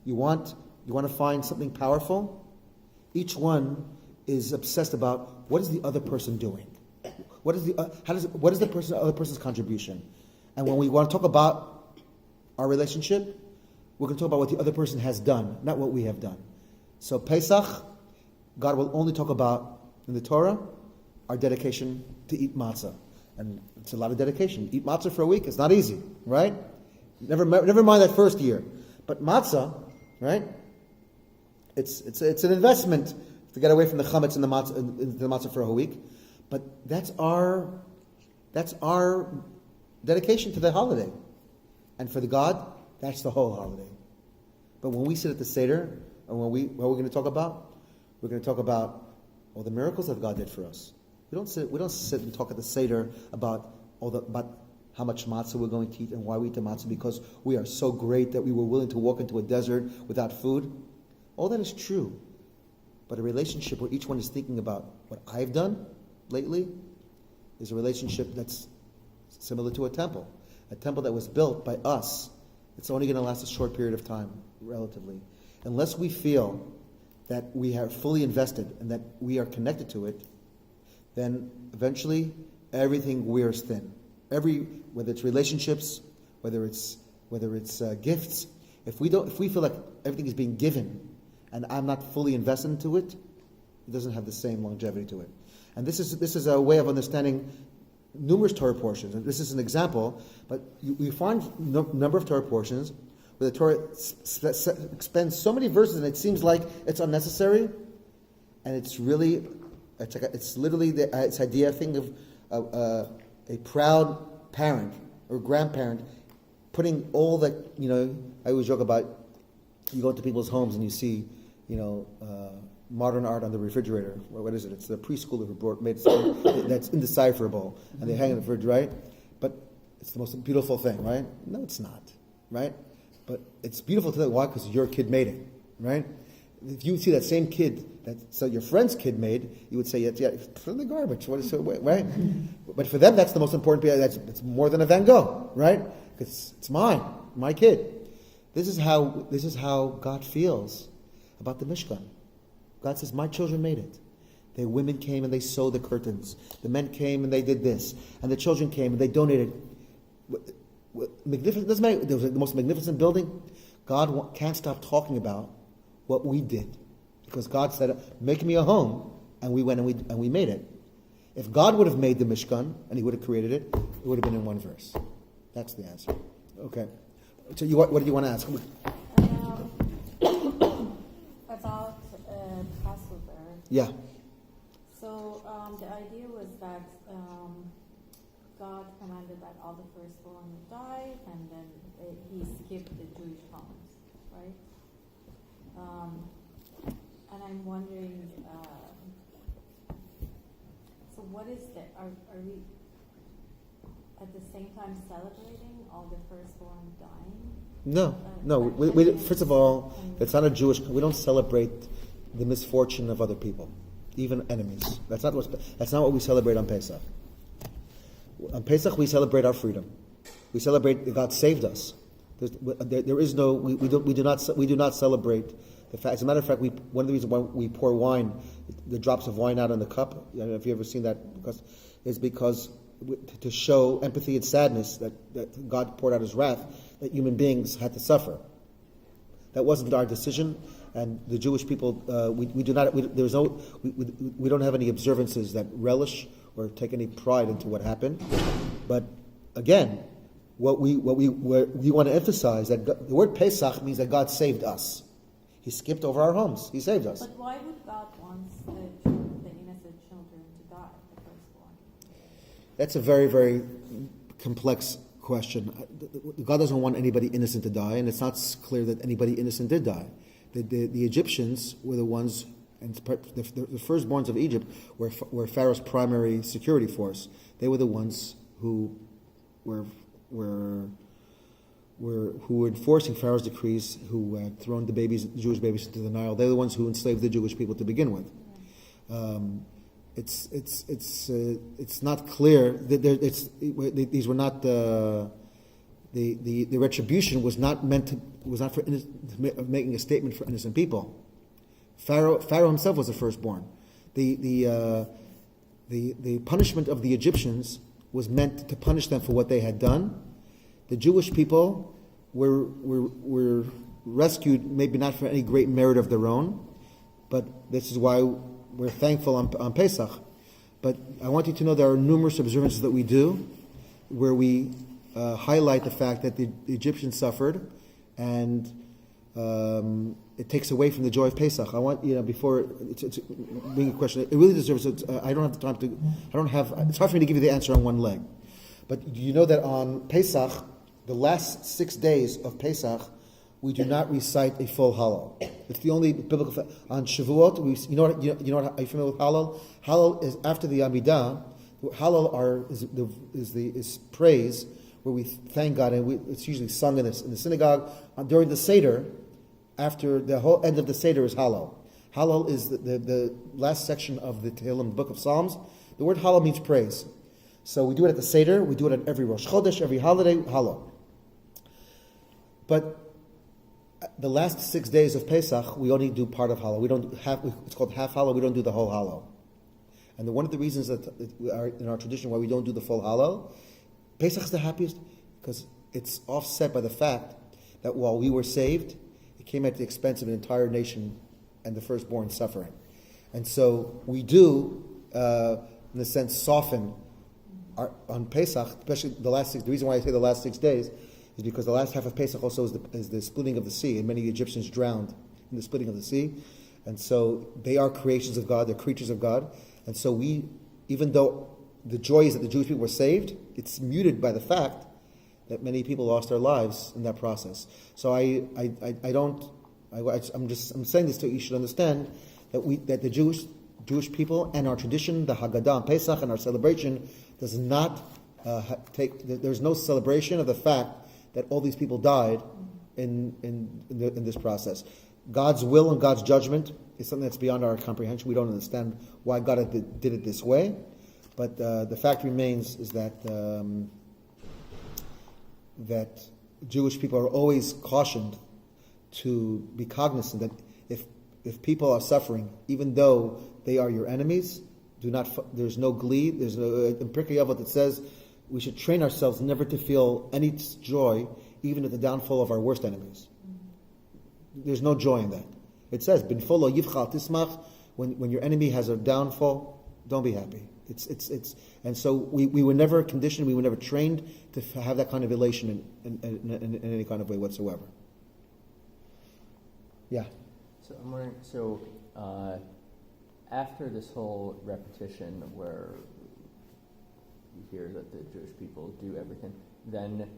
You want to find something powerful? Each one is obsessed about what is the other person doing? What is the other person's contribution? And when we want to talk about our relationship, we're going to talk about what the other person has done, not what we have done. So Pesach, God will only talk about in the Torah our dedication to eat matzah. And it's a lot of dedication. Eat matzah for a week, it's not easy, right? Never mind that first year. But matzah, right? It's an investment to get away from the chametz and the matzah for a whole week. But that's our dedication to the holiday. And for the God, that's the whole holiday. But when we sit at the Seder, and what we're going to talk about? We're going to talk about all the miracles that God did for us. We don't sit and talk at the Seder about how much matzah we're going to eat and why we eat the matzah because we are so great that we were willing to walk into a desert without food. All that is true. But a relationship where each one is thinking about what I've done lately is a relationship that's similar to a temple. A temple that was built by us. It's only going to last a short period of time, relatively. Unless we feel that we are fully invested and that we are connected to it, then eventually everything wears thin. Whether it's relationships, whether it's gifts, if we feel like everything is being given and I'm not fully invested into it, it doesn't have the same longevity to it. And this is a way of understanding numerous Torah portions. And this is an example, but we find a number of Torah portions where the Torah spends so many verses and it seems like it's unnecessary, and it's literally this idea thing of a proud parent or grandparent putting all that, I always joke about, you go to people's homes and you see, modern art on the refrigerator. What is it? It's the preschooler who made something that's indecipherable, and they hang it in the fridge, right? But it's the most beautiful thing, right? No, it's not, right? But it's beautiful to them. Why? Because your kid made it, right? If you see that same kid so your friend's kid made, you would say, yeah, throw in the garbage. What is it, right? But for them, that's the most important. It's more than a Van Gogh, right? Because it's my kid. This is how God feels about the Mishkan. God says, my children made it. The women came and they sewed the curtains. The men came and they did this. And the children came and they donated. Magnificent, doesn't matter. There was the most magnificent building. God can't stop talking about what we did. Because God said, make me a home. And we went and we made it. If God would have made the Mishkan and He would have created it, it would have been in one verse. That's the answer. Okay. So what do you want to ask? About Passover. Yeah. So the idea was that God commanded that all the firstborn would die, and then He skipped the Jewish homes, right? And I'm wondering, so what is that? Are we at the same time celebrating all the firstborn dying? No. We, first of all, it's not a Jewish. We don't celebrate the misfortune of other people, even enemies. That's not what we celebrate on Pesach. On Pesach, we celebrate our freedom. We celebrate that God saved us. There is no. We do not celebrate the fact. As a matter of fact, one of the reasons why we pour wine, the drops of wine out in the cup. I don't know if you've ever seen that, because to show empathy and sadness that God poured out His wrath that human beings had to suffer. That wasn't our decision, and the Jewish people we don't have any observances that relish or take any pride into what happened. But again, what we want to emphasize that the word Pesach means that God saved us. He skipped over our homes. He saved us. But why would God want the innocent children to die, the firstborn? That's a very, very complex question. God doesn't want anybody innocent to die, and it's not clear that anybody innocent did die. The Egyptians were the ones, and the firstborns of Egypt were Pharaoh's primary security force. They were the ones who were enforcing Pharaoh's decrees, who had thrown the Jewish babies into the Nile. They're the ones who enslaved the Jewish people to begin with. It's not clear that these were not the retribution was not for making a statement for innocent people. Pharaoh himself was the firstborn. The punishment of the Egyptians was meant to punish them for what they had done. The Jewish people were rescued, maybe not for any great merit of their own, but this is why we're thankful on Pesach. But I want you to know there are numerous observances that we do where we highlight the fact that the Egyptians suffered, and it takes away from the joy of Pesach. I want, before it's being a question, it really deserves it. I don't have the time to, it's hard for me to give you the answer on one leg. But do you know that on Pesach, the last 6 days of Pesach, we do not recite a full Hallel. It's the only biblical. On Shavuot, are you familiar with Hallel? Hallel is after the Amidah. Hallel is praise, where we thank God, and it's usually sung in the synagogue during the Seder. After the whole end of the Seder is Hallel. Hallel is the last section of the Tehillim, Book of Psalms. The word Hallel means praise. So we do it at the Seder. We do it at every Rosh Chodesh, every holiday. Hallel. But the last 6 days of Pesach, we only do part of Hallel. It's called half Hallel. We don't do the whole Hallel. And one of the reasons that in our tradition why we don't do the full Hallel, Pesach is the happiest because it's offset by the fact that while we were saved, it came at the expense of an entire nation and the firstborn suffering. And so we do, in a sense, soften on Pesach, especially the last 6. The reason why I say the last 6 days is because the last half of Pesach also is the splitting of the sea, and many Egyptians drowned in the splitting of the sea. And so they are creations of God, they're creatures of God. And so even though the joy is that the Jewish people were saved, it's muted by the fact that many people lost their lives in that process. So I'm saying this so you should understand that the Jewish people and our tradition, the Haggadah and Pesach and our celebration does not there's no celebration of the fact that all these people died in this process. God's will and God's judgment is something that's beyond our comprehension. We don't understand why God did it this way, but the fact remains is that Jewish people are always cautioned to be cognizant that if people are suffering, even though they are your enemies, there's no glee. There's no in Pirkei Avot it says we should train ourselves never to feel any joy, even at the downfall of our worst enemies. There's no joy in that. It says, "Binfolo yivchal tismach." When your enemy has a downfall, don't be happy. And so we were never conditioned, we were never trained to have that kind of elation in any kind of way whatsoever. Yeah. So I'm wondering, after this whole repetition where you hear that the Jewish people do everything, then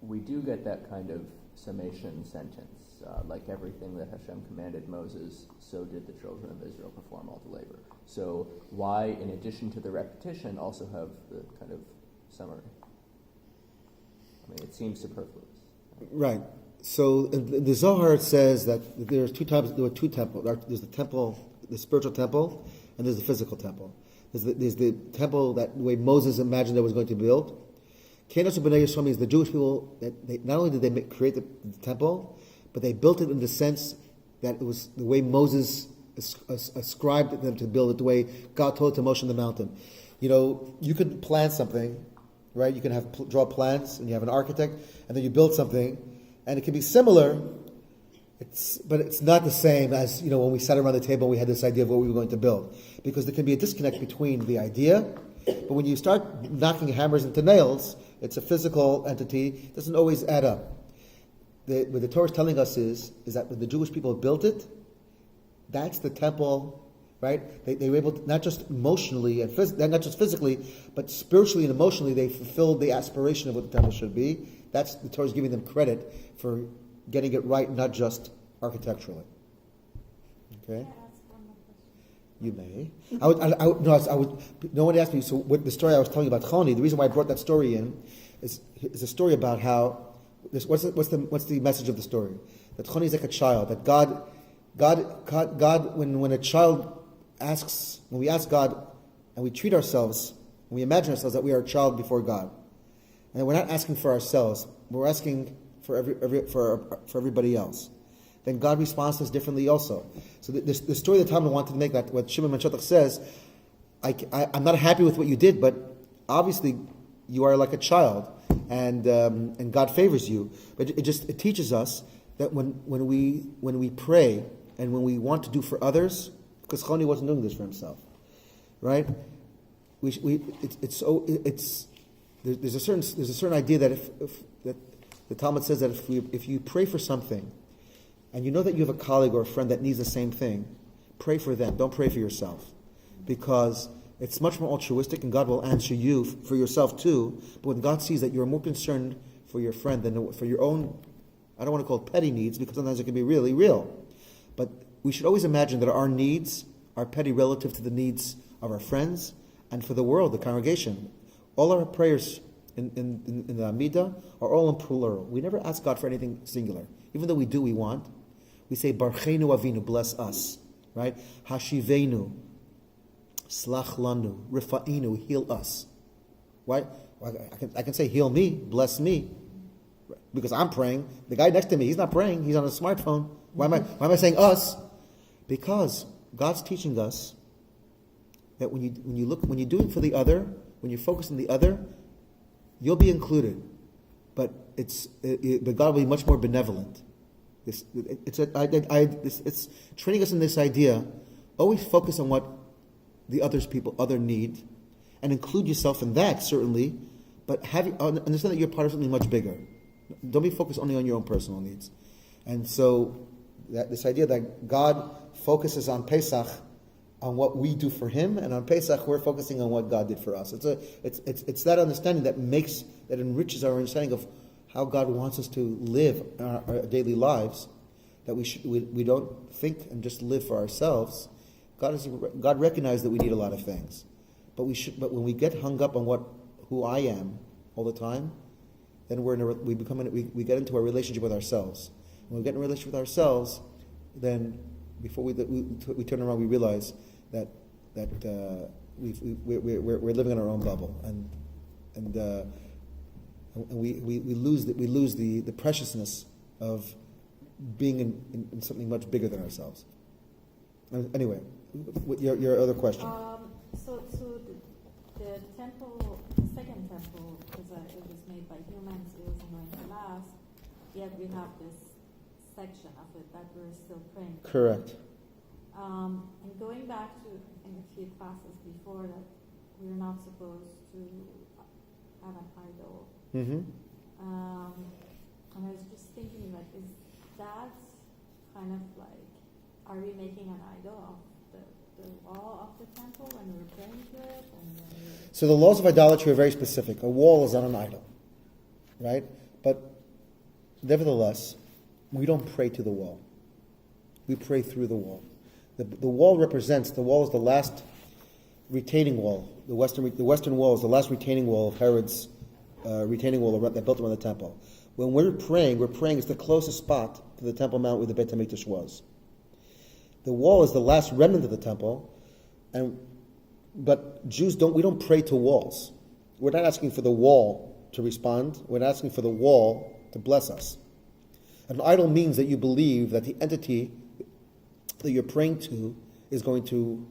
we do get that kind of summation sentence, like everything that Hashem commanded Moses, so did the children of Israel perform all the labor. So why, in addition to the repetition, also have the kind of summary? I mean, it seems superfluous. Right. So the Zohar says that there were two temples. There's the temple, the spiritual temple, and there's the physical temple. There's the temple that the way Moses imagined it was going to be built. Kenos B'nai Yisrael means the Jewish people, that not only did they create the temple, but they built it in the sense that it was the way Moses ascribed them to build it, the way God told it to Moshe on the mountain. You know, you could plan something, right? You can draw plans, and you have an architect, and then you build something, and it can be similar, but it's not the same as, when we sat around the table and we had this idea of what we were going to build. Because there can be a disconnect between the idea, but when you start knocking hammers into nails, it's a physical entity, it doesn't always add up. What the Torah is telling us is that when the Jewish people built it, that's the temple, right? They were able to, not just emotionally and not just physically, but spiritually and emotionally, they fulfilled the aspiration of what the temple should be. That's the Torah is giving them credit for getting it right, not just architecturally. Okay. You may. I would. No one asked me. So, what the story I was telling you about Choni? The reason why I brought that story in is a story about how. What's the message of the story? That Choni is like a child. That God, when a child asks, when we ask God, and we treat ourselves, and we imagine ourselves that we are a child before God, and we're not asking for ourselves, we're asking for everybody else. Then God responds to us differently also. So the story that Talmud wanted to make, that what Shimon ben Shotak says, I'm not happy with what you did, but obviously you are like a child, and God favors you. But it teaches us that when we pray and when we want to do for others, because Choni wasn't doing this for himself, right? There's a certain idea that that the Talmud says that if you pray for something, and you know that you have a colleague or a friend that needs the same thing, pray for them. Don't pray for yourself. Because it's much more altruistic and God will answer you for yourself too. But when God sees that you're more concerned for your friend than for your own, I don't want to call it petty needs, because sometimes it can be really real. But we should always imagine that our needs are petty relative to the needs of our friends and for the world, the congregation. All our prayers in the Amidah are all in plural. We never ask God for anything singular. Even though we want. We say, Barchenu Avinu, bless us, right? Hashivenu, Slach lanu, Rifa'inu, heal us. Why? I can say, heal me, bless me, because I'm praying. The guy next to me, he's not praying, he's on a smartphone. Why am I saying us? Because God's teaching us that when you do it for the other, when you focus on the other, you'll be included. But God will be much more benevolent. It's training us in this idea. Always focus on what the other need, and include yourself in that, certainly. But understand that you're part of something much bigger. Don't be focused only on your own personal needs. And so, this idea that God focuses on Pesach on what we do for Him, and on Pesach we're focusing on what God did for us. It's that understanding that enriches our understanding of how God wants us to live our daily lives, that we don't think and just live for ourselves. God recognizes that we need a lot of things, but when we get hung up on who I am all the time, then we get into a relationship with ourselves. When we get in a relationship with ourselves, then before we turn around, we realize that we're living in our own bubble, and we lose the preciousness of being in something much bigger than ourselves. Anyway, your other question. So the temple, the second temple, it was made by humans. It wasn't going to last. Yet we have this section of it that we're still praying. Correct. And going back to, I think, a few classes before that, we're not supposed to have an idol. Mm-hmm. And I was just thinking, like, is that kind of like, are we making an idol of the wall of the temple when we're praying to it? So the laws of idolatry are very specific. A wall is not an idol, right? But nevertheless, we don't pray to the wall. We pray through the wall. The wall represents, the wall is the last retaining wall. The western wall is the last retaining wall of Herod's retaining wall that built around the temple. When we're praying it's the closest spot to the Temple Mount where the Beit HaMikdash was. The wall is the last remnant of the temple, but Jews we don't pray to walls. We're not asking for the wall to respond. We're not asking for the wall to bless us. An idol means that you believe that the entity that you're praying to is going to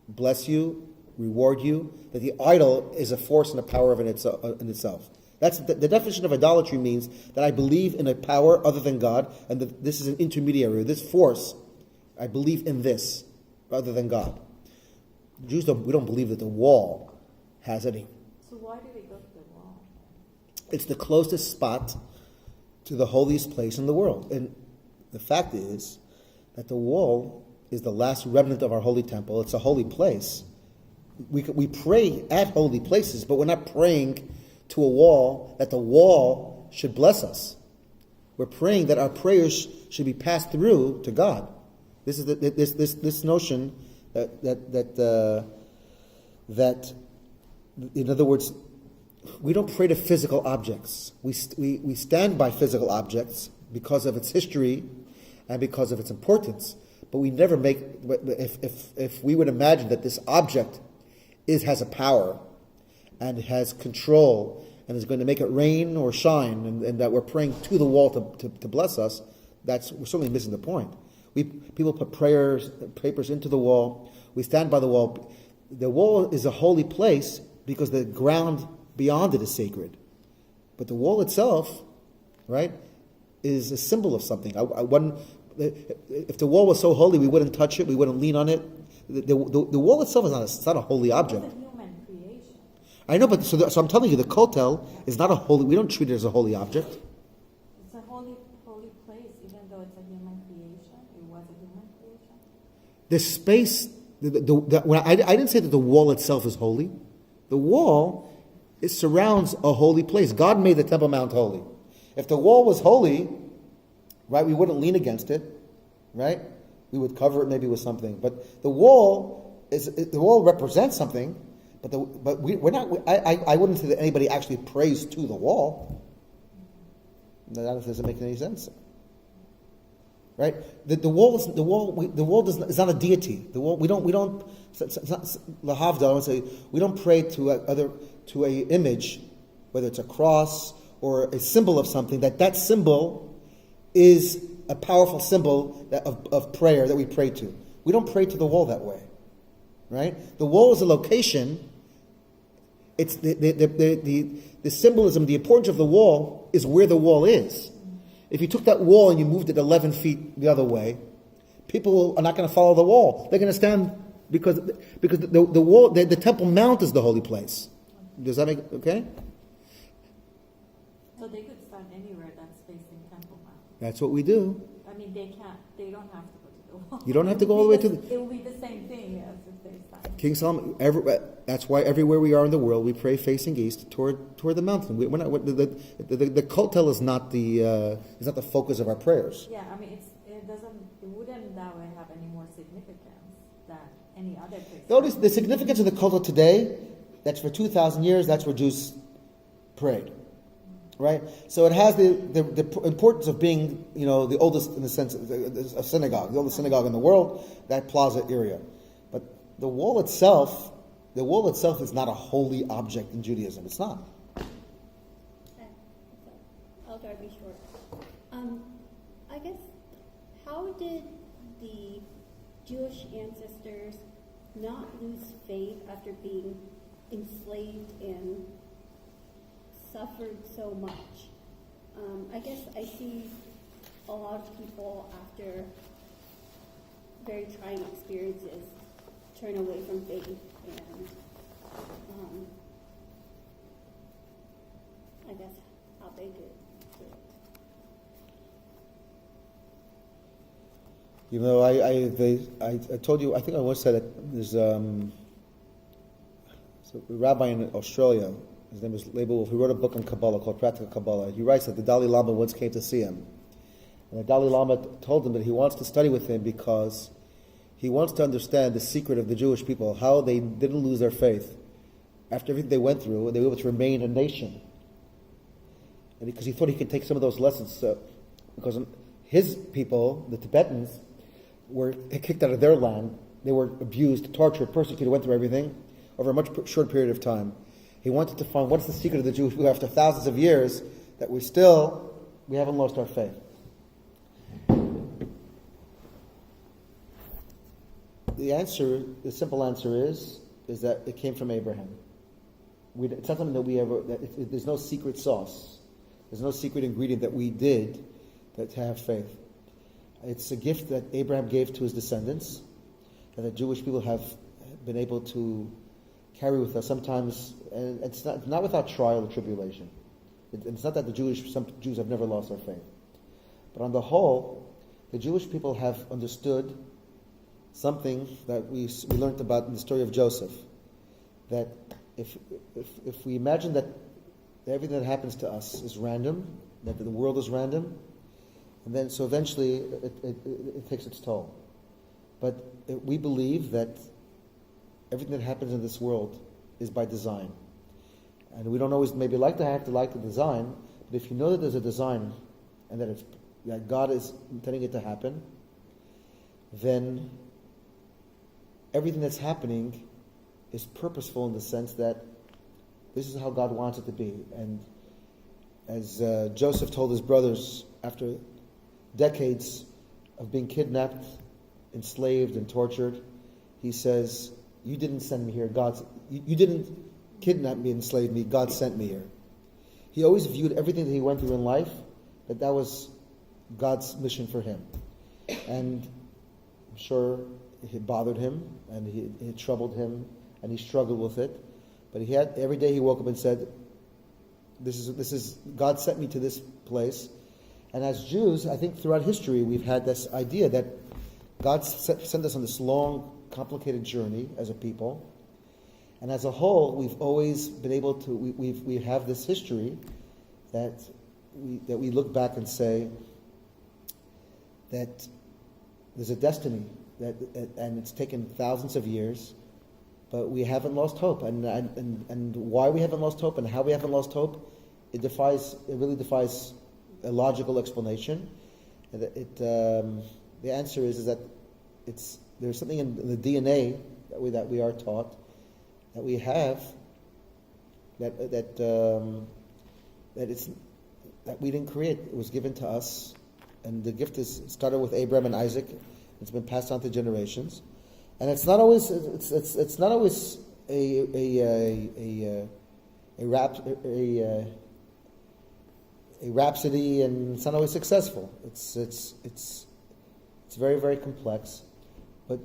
bless you, reward you, that the idol is a force and a power in itself. That's the definition of idolatry means that I believe in a power other than God, and that this is an intermediary. This force, I believe in this other than God. Jews we don't believe that the wall has any. So why do we go to the wall? It's the closest spot to the holiest place in the world. And the fact is that the wall is the last remnant of our holy temple. It's a holy place. We pray at holy places, but we're not praying to a wall that the wall should bless us. We're praying that our prayers should be passed through to God. This is this notion that in other words, we don't pray to physical objects. We stand by physical objects because of its history and because of its importance. But we never make. If we would imagine that this object has a power and has control and is going to make it rain or shine, and that we're praying to the wall to bless us, we're certainly missing the point. People put papers into the wall. We stand by the wall. The wall is a holy place because the ground beyond it is sacred. But the wall itself, right, is a symbol of something. If the wall was so holy, we wouldn't touch it, we wouldn't lean on it. The wall itself is not a holy object. It's a human creation. I know, but so I'm telling you, the kotel is not a holy. We don't treat it as a holy object. It's a holy place, even though it's a human creation. It was a human creation. The space. I didn't say that the wall itself is holy. The wall surrounds a holy place. God made the Temple Mount holy. If the wall was holy, right, we wouldn't lean against it, right? We would cover it maybe with something. But the wall represents something. But we're not. I wouldn't say that anybody actually prays to the wall. That doesn't make any sense, right? The wall is not a deity. The wall we don't. It's not lahavdil. I would say we don't pray to a image, whether it's a cross or a symbol of something. That symbol is a powerful symbol of prayer that we pray to. We don't pray to the wall that way, right? The wall is a location. It's the symbolism, the importance of the wall is where the wall is. If you took that wall and you moved it 11 feet the other way, people are not going to follow the wall. They're going to stand because the wall, the Temple Mount is the holy place. Does that make okay? So they could stand anywhere that's facing Temple Mount. That's what we do. I mean, they don't have to go to the wall. You don't have to go all the way to It will be the same thing as if they stand. King Solomon. That's why everywhere we are in the world, we pray facing east toward the mountain. We're not, the kotel is not the focus of our prayers. Yeah, I mean, it wouldn't that way have any more significance than any other place. Notice the significance of the kotel today. That's for 2,000 years. That's where Jews prayed, right? So it has the importance of being, the oldest in the sense of a synagogue, the oldest synagogue in the world. That plaza area, but the wall itself is not a holy object in Judaism. It's not. Okay, so I'll try to be short. I guess, how did the Jewish ancestors not lose faith after being enslaved and suffered so much? I guess I see a lot of people after very trying experiences turn away from faith and I guess how they do it. You know, I told you, I think I once said it, there's a rabbi in Australia, his name is Leibel Wolf, he wrote a book on Kabbalah called Practical Kabbalah. He writes that the Dalai Lama once came to see him. And the Dalai Lama told him that he wants to study with him because he wants to understand the secret of the Jewish people, how they didn't lose their faith. After everything they went through, they were able to remain a nation. And because he thought he could take some of those lessons, because his people, the Tibetans, were kicked out of their land. They were abused, tortured, persecuted, went through everything over a much short period of time. He wanted to find what's the secret of the Jewish people after thousands of years that we haven't lost our faith. The simple answer is that it came from Abraham. It's not something that there's no secret sauce. There's no secret ingredient that we did to have faith. It's a gift that Abraham gave to his descendants, that the Jewish people have been able to carry with us sometimes, and it's not without trial or tribulation. It's not that some Jews have never lost their faith. But on the whole, the Jewish people have understood something that we learned about in the story of Joseph, that if we imagine that everything that happens to us is random, that the world is random, and then so eventually it takes its toll. But we believe that everything that happens in this world is by design. And we don't always maybe like the design, but if you know that there's a design and that God is intending it to happen, then everything that's happening is purposeful in the sense that this is how God wants it to be. And as Joseph told his brothers after decades of being kidnapped, enslaved, and tortured, he says, "You didn't send me here. You didn't kidnap me and enslave me. God sent me here." He always viewed everything that he went through in life that was God's mission for him, and I'm sure it bothered him and it troubled him and he struggled with it. But every day he woke up and said, "This is God sent me to this place." And as Jews, I think throughout history we've had this idea that God sent us on this long, complicated journey as a people, and as a whole, we've always been able to. We have this history that we look back and say that there's a destiny and it's taken thousands of years, but we haven't lost hope. And why we haven't lost hope and how we haven't lost hope, it really defies a logical explanation. The answer is that there's something in the DNA that we are taught, that we have, that we didn't create. It was given to us, and the gift started with Abraham and Isaac. It's been passed on to generations, and it's not always a rhapsody, and it's not always successful. It's very, very complex, but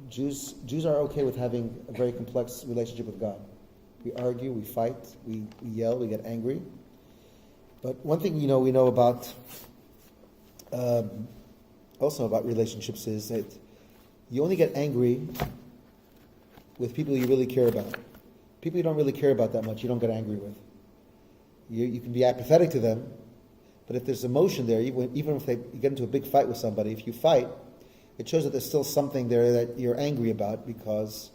Jews are okay with having a very complex relationship with God. We argue, we fight, we yell, we get angry. But one thing we know about also about relationships is that you only get angry with people you really care about. People you don't really care about that much, you don't get angry with. You can be apathetic to them, but if there's emotion there, even if you get into a big fight with somebody, if you fight, it shows that there's still something there that you're angry about because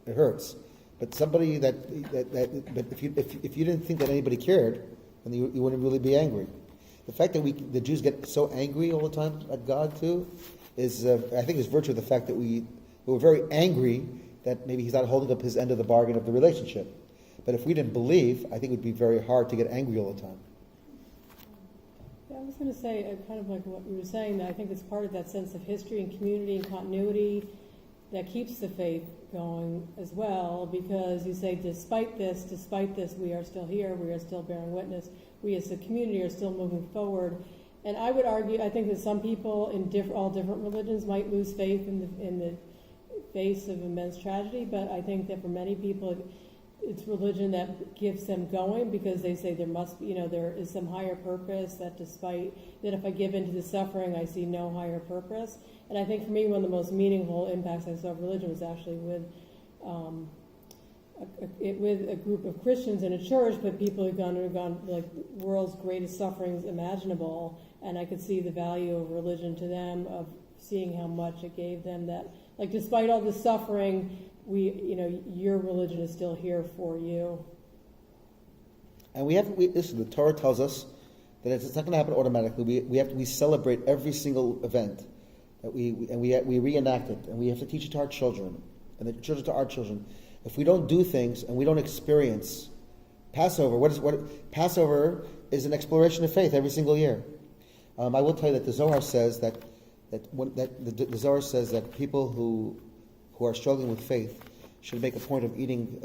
it hurts. But somebody but if you didn't think that anybody cared, then you wouldn't really be angry. The fact that the Jews get so angry all the time at God too is, I think, is virtue of the fact that we were very angry that maybe He's not holding up His end of the bargain of the relationship. But if we didn't believe, I think it would be very hard to get angry all the time. Yeah, I was going to say, kind of like what you were saying, that I think it's part of that sense of history and community and continuity that keeps the faith going as well, because you say, despite this, we are still here, we are still bearing witness, we as a community are still moving forward. And I would argue, I think that some people in all different religions might lose faith in the face of immense tragedy, but I think that for many people, it's religion that gives them going, because they say there must be, there is some higher purpose, that if I give into the suffering, I see no higher purpose. And I think for me, one of the most meaningful impacts I saw of religion was actually with a group of Christians in a church, but people who've undergone like world's greatest sufferings imaginable, and I could see the value of religion to them, of seeing how much it gave them, that like despite all the suffering, your religion is still here for you. And listen, the Torah tells us that it's not going to happen automatically. We celebrate every single event that we reenact it, and we have to teach it to our children, and the children to our children. If we don't do things and we don't experience Passover, Passover is an exploration of faith every single year. I will tell you that the Zohar says that the Zohar says that people who are struggling with faith should make a point of eating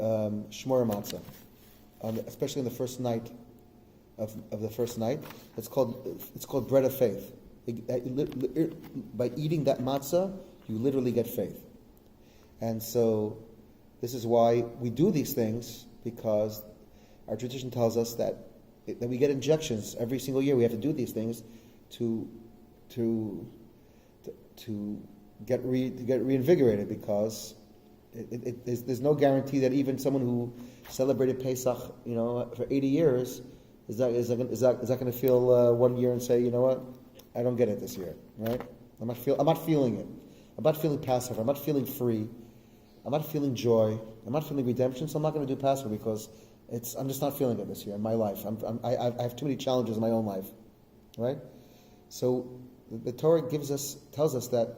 shmora matzah, especially on the first night of the first night. It's called bread of faith. By eating that matzah, you literally get faith. And so this is why we do these things, because our tradition tells us that we get injections every single year. We have to do these things to get reinvigorated, because there's no guarantee that even someone who celebrated Pesach, for 80 years, is that going to feel 1 year and say, you know what, I don't get it this year, right? I'm not feeling it. I'm not feeling Passover. I'm not feeling free. I'm not feeling joy. I'm not feeling redemption. So I'm not going to do Passover because I'm just not feeling it this year in my life. I have too many challenges in my own life, right? So the Torah tells us that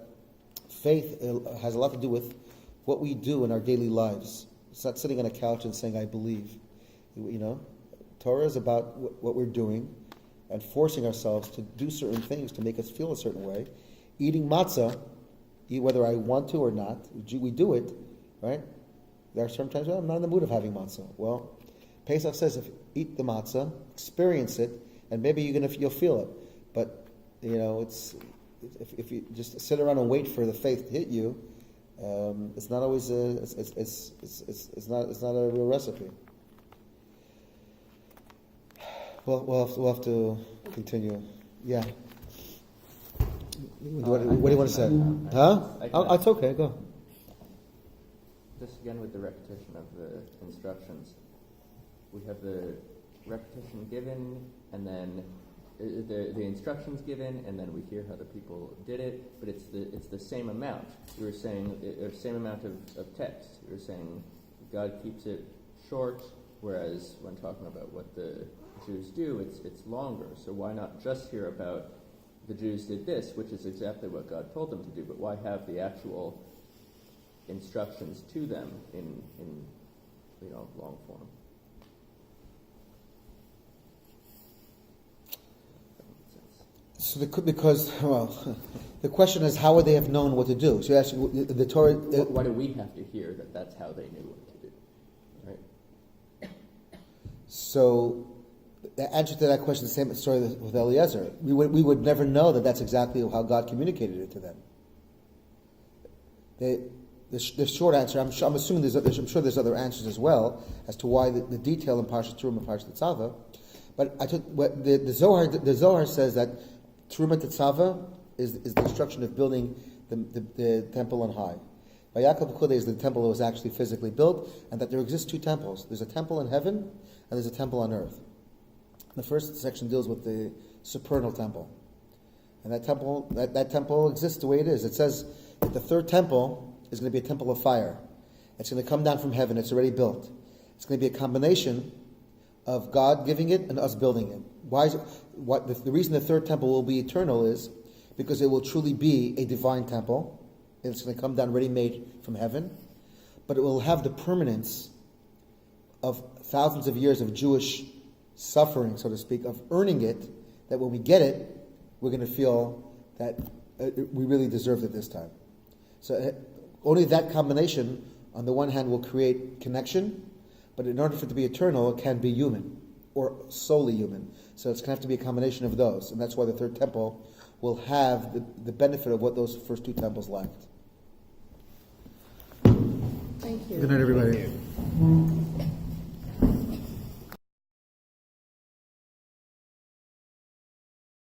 faith has a lot to do with what we do in our daily lives. It's not sitting on a couch and saying, I believe. Torah is about what we're doing and forcing ourselves to do certain things to make us feel a certain way. Eating matzah, whether I want to or not, we do it, right? There are some times, I'm not in the mood of having matzah. Well, Pesach says, if you eat the matzah, experience it, and maybe you'll feel it. But, if you just sit around and wait for the faith to hit you, it's not always it's not a real recipe. We'll have to continue. Yeah. What do you want to say? It's okay. Go. Just again with the repetition of the instructions, we have the repetition given, and then the instructions given, and then we hear how the people did it. But it's the same amount. You were saying the same amount of text. You were saying God keeps it short, whereas when talking about what the Jews do, it's longer. So why not just hear about the Jews did this, which is exactly what God told them to do, but why have the actual instructions to them in long form? So because the question is, how would they have known what to do? So you ask the Torah. Why do we have to hear that that's how they knew what to do? Right. So the answer to that question is the same story with Eliezer. We would never know that that's exactly how God communicated it to them. The short answer, I'm assuming there's other answers as well as to why the detail in Parashat Teruma and Parashat Tetzaveh. But the Zohar says that Teruma Tetzaveh is the instruction of building the temple on high. Vayikra B'Kudei is the temple that was actually physically built, and that there exist two temples. There's a temple in heaven, and there's a temple on earth. The first section deals with the supernal temple. And that temple exists the way it is. It says that the third temple is going to be a temple of fire. It's going to come down from heaven. It's already built. It's going to be a combination of God giving it and us building it. The reason the third temple will be eternal is because it will truly be a divine temple. It's going to come down ready-made from heaven. But it will have the permanence of thousands of years of Jewish suffering, so to speak, of earning it, that when we get it, we're going to feel that we really deserved it this time. So only that combination, on the one hand, will create connection, but in order for it to be eternal, it can be human, or solely human. So it's going to have to be a combination of those, and that's why the third temple will have the benefit of what those first two temples lacked. Thank you. Good night, everybody.